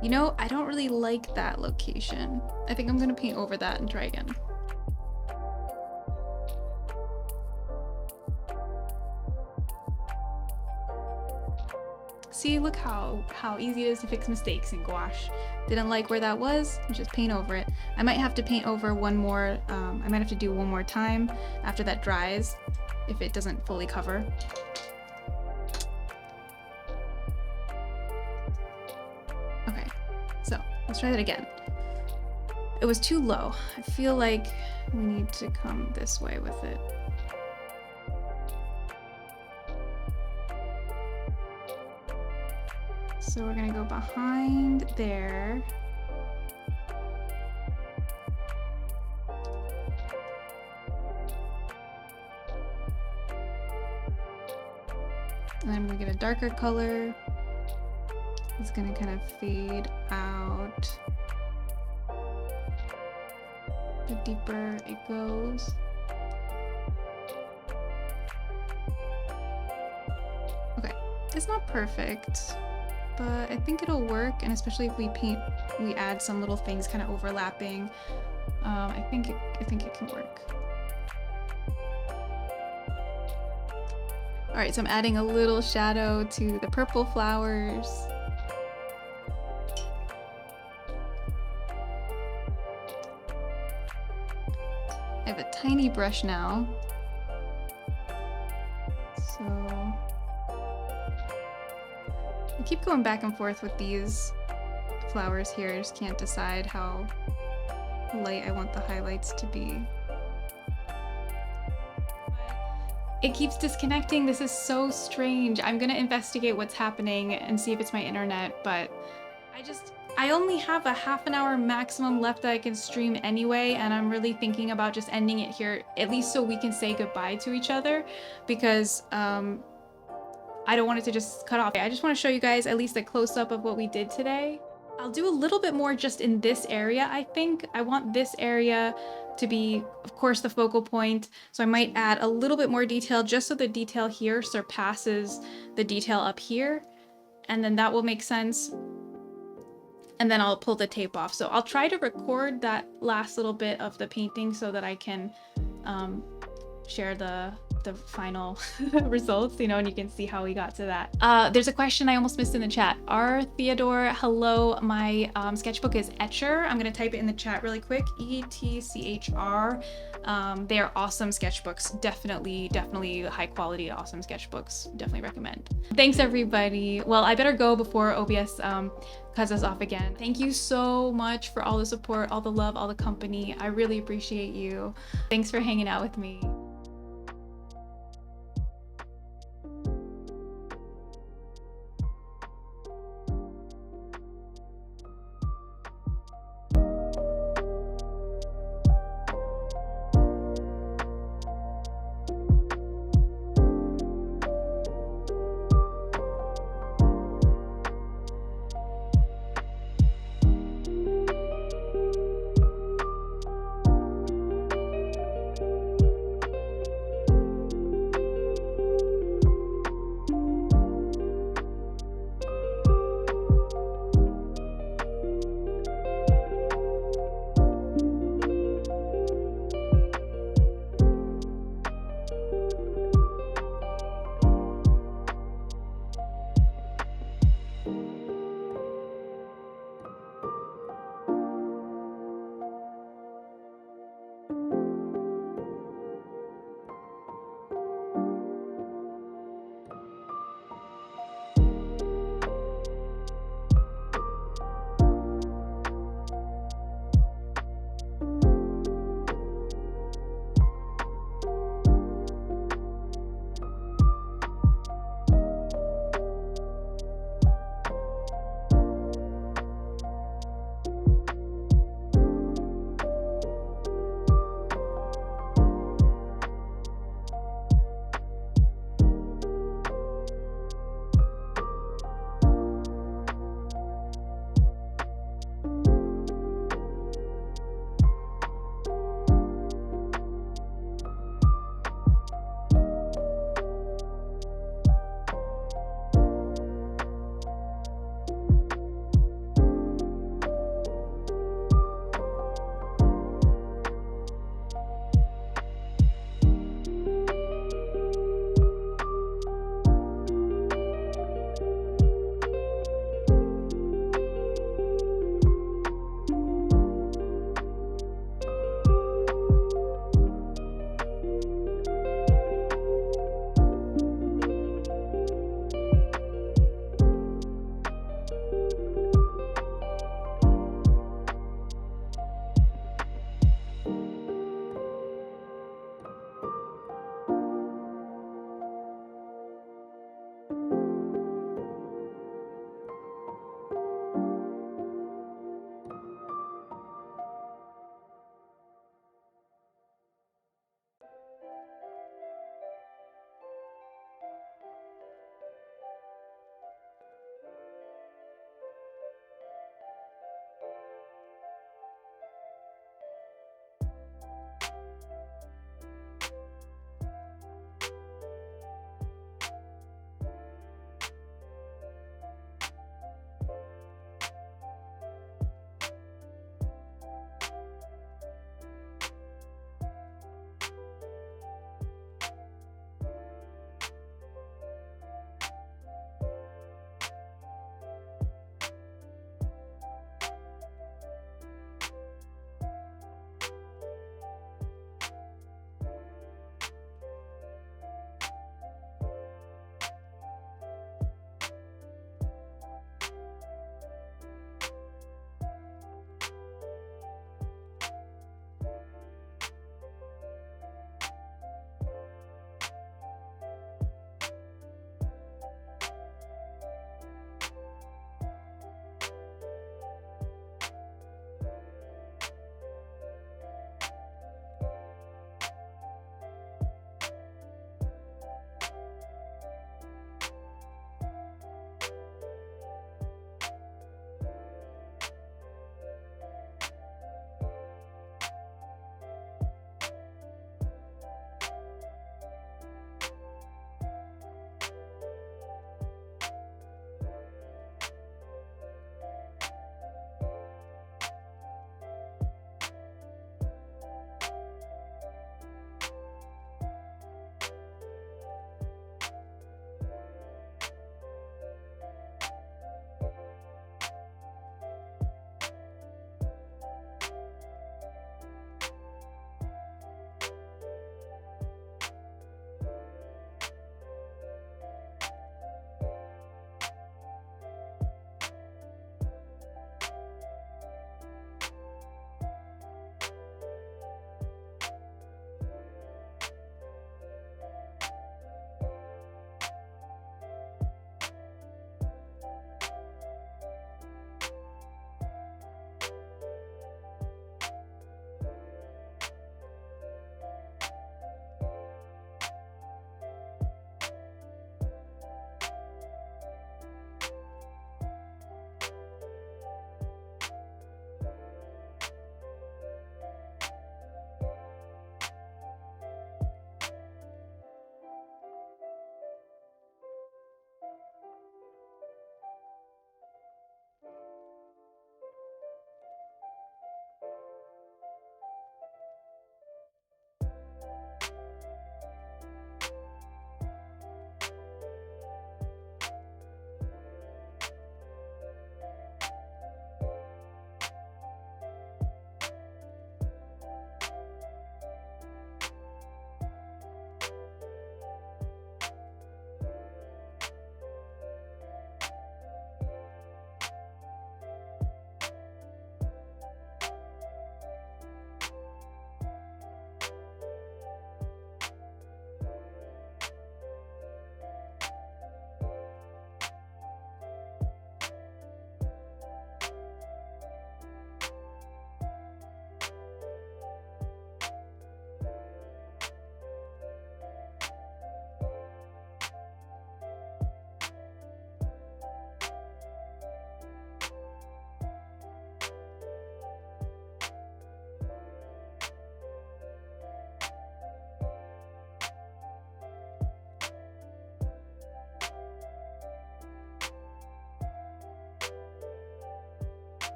You know, I don't really like that location. I think I'm gonna paint over that and try again. See, look how easy it is to fix mistakes in gouache. Didn't like where that was, just paint over it. I might have to paint over one more, I might have to do one more time after that dries, if it doesn't fully cover. Okay, so let's try that again. It was too low. I feel like we need to come this way with it. So we're gonna go behind there. And then I'm gonna get a darker color. It's gonna kind of fade out. The deeper it goes. Okay, it's not perfect, but I think it'll work, and especially if we add some little things kind of overlapping. I think it can work. All right, so I'm adding a little shadow to the purple flowers. I have a tiny brush now. So I keep going back and forth with these flowers here. I just can't decide how light I want the highlights to be. It keeps disconnecting. This is so strange. I'm gonna investigate what's happening and see if it's my internet, but I only have a half an hour maximum left that I can stream anyway, and I'm really thinking about just ending it here, at least so we can say goodbye to each other, because I don't want it to just cut off. I just want to show you guys at least a close-up of what we did today. I'll do a little bit more just in this area, I think. I want this area to be, of course, the focal point, so I might add a little bit more detail just so the detail here surpasses the detail up here, and then that will make sense. And then I'll pull the tape off. So I'll try to record that last little bit of the painting so that I can share the final results, you know, and you can see how we got to that. There's a question I almost missed in the chat. Theodore, hello, my sketchbook is Etcher. I'm gonna type it in the chat really quick, ETCHR. They are awesome sketchbooks. Definitely high quality, awesome sketchbooks. Definitely recommend. Thanks everybody. Well, I better go before OBS cuts us off again. Thank you so much for all the support, all the love, all the company. I really appreciate you. Thanks for hanging out with me.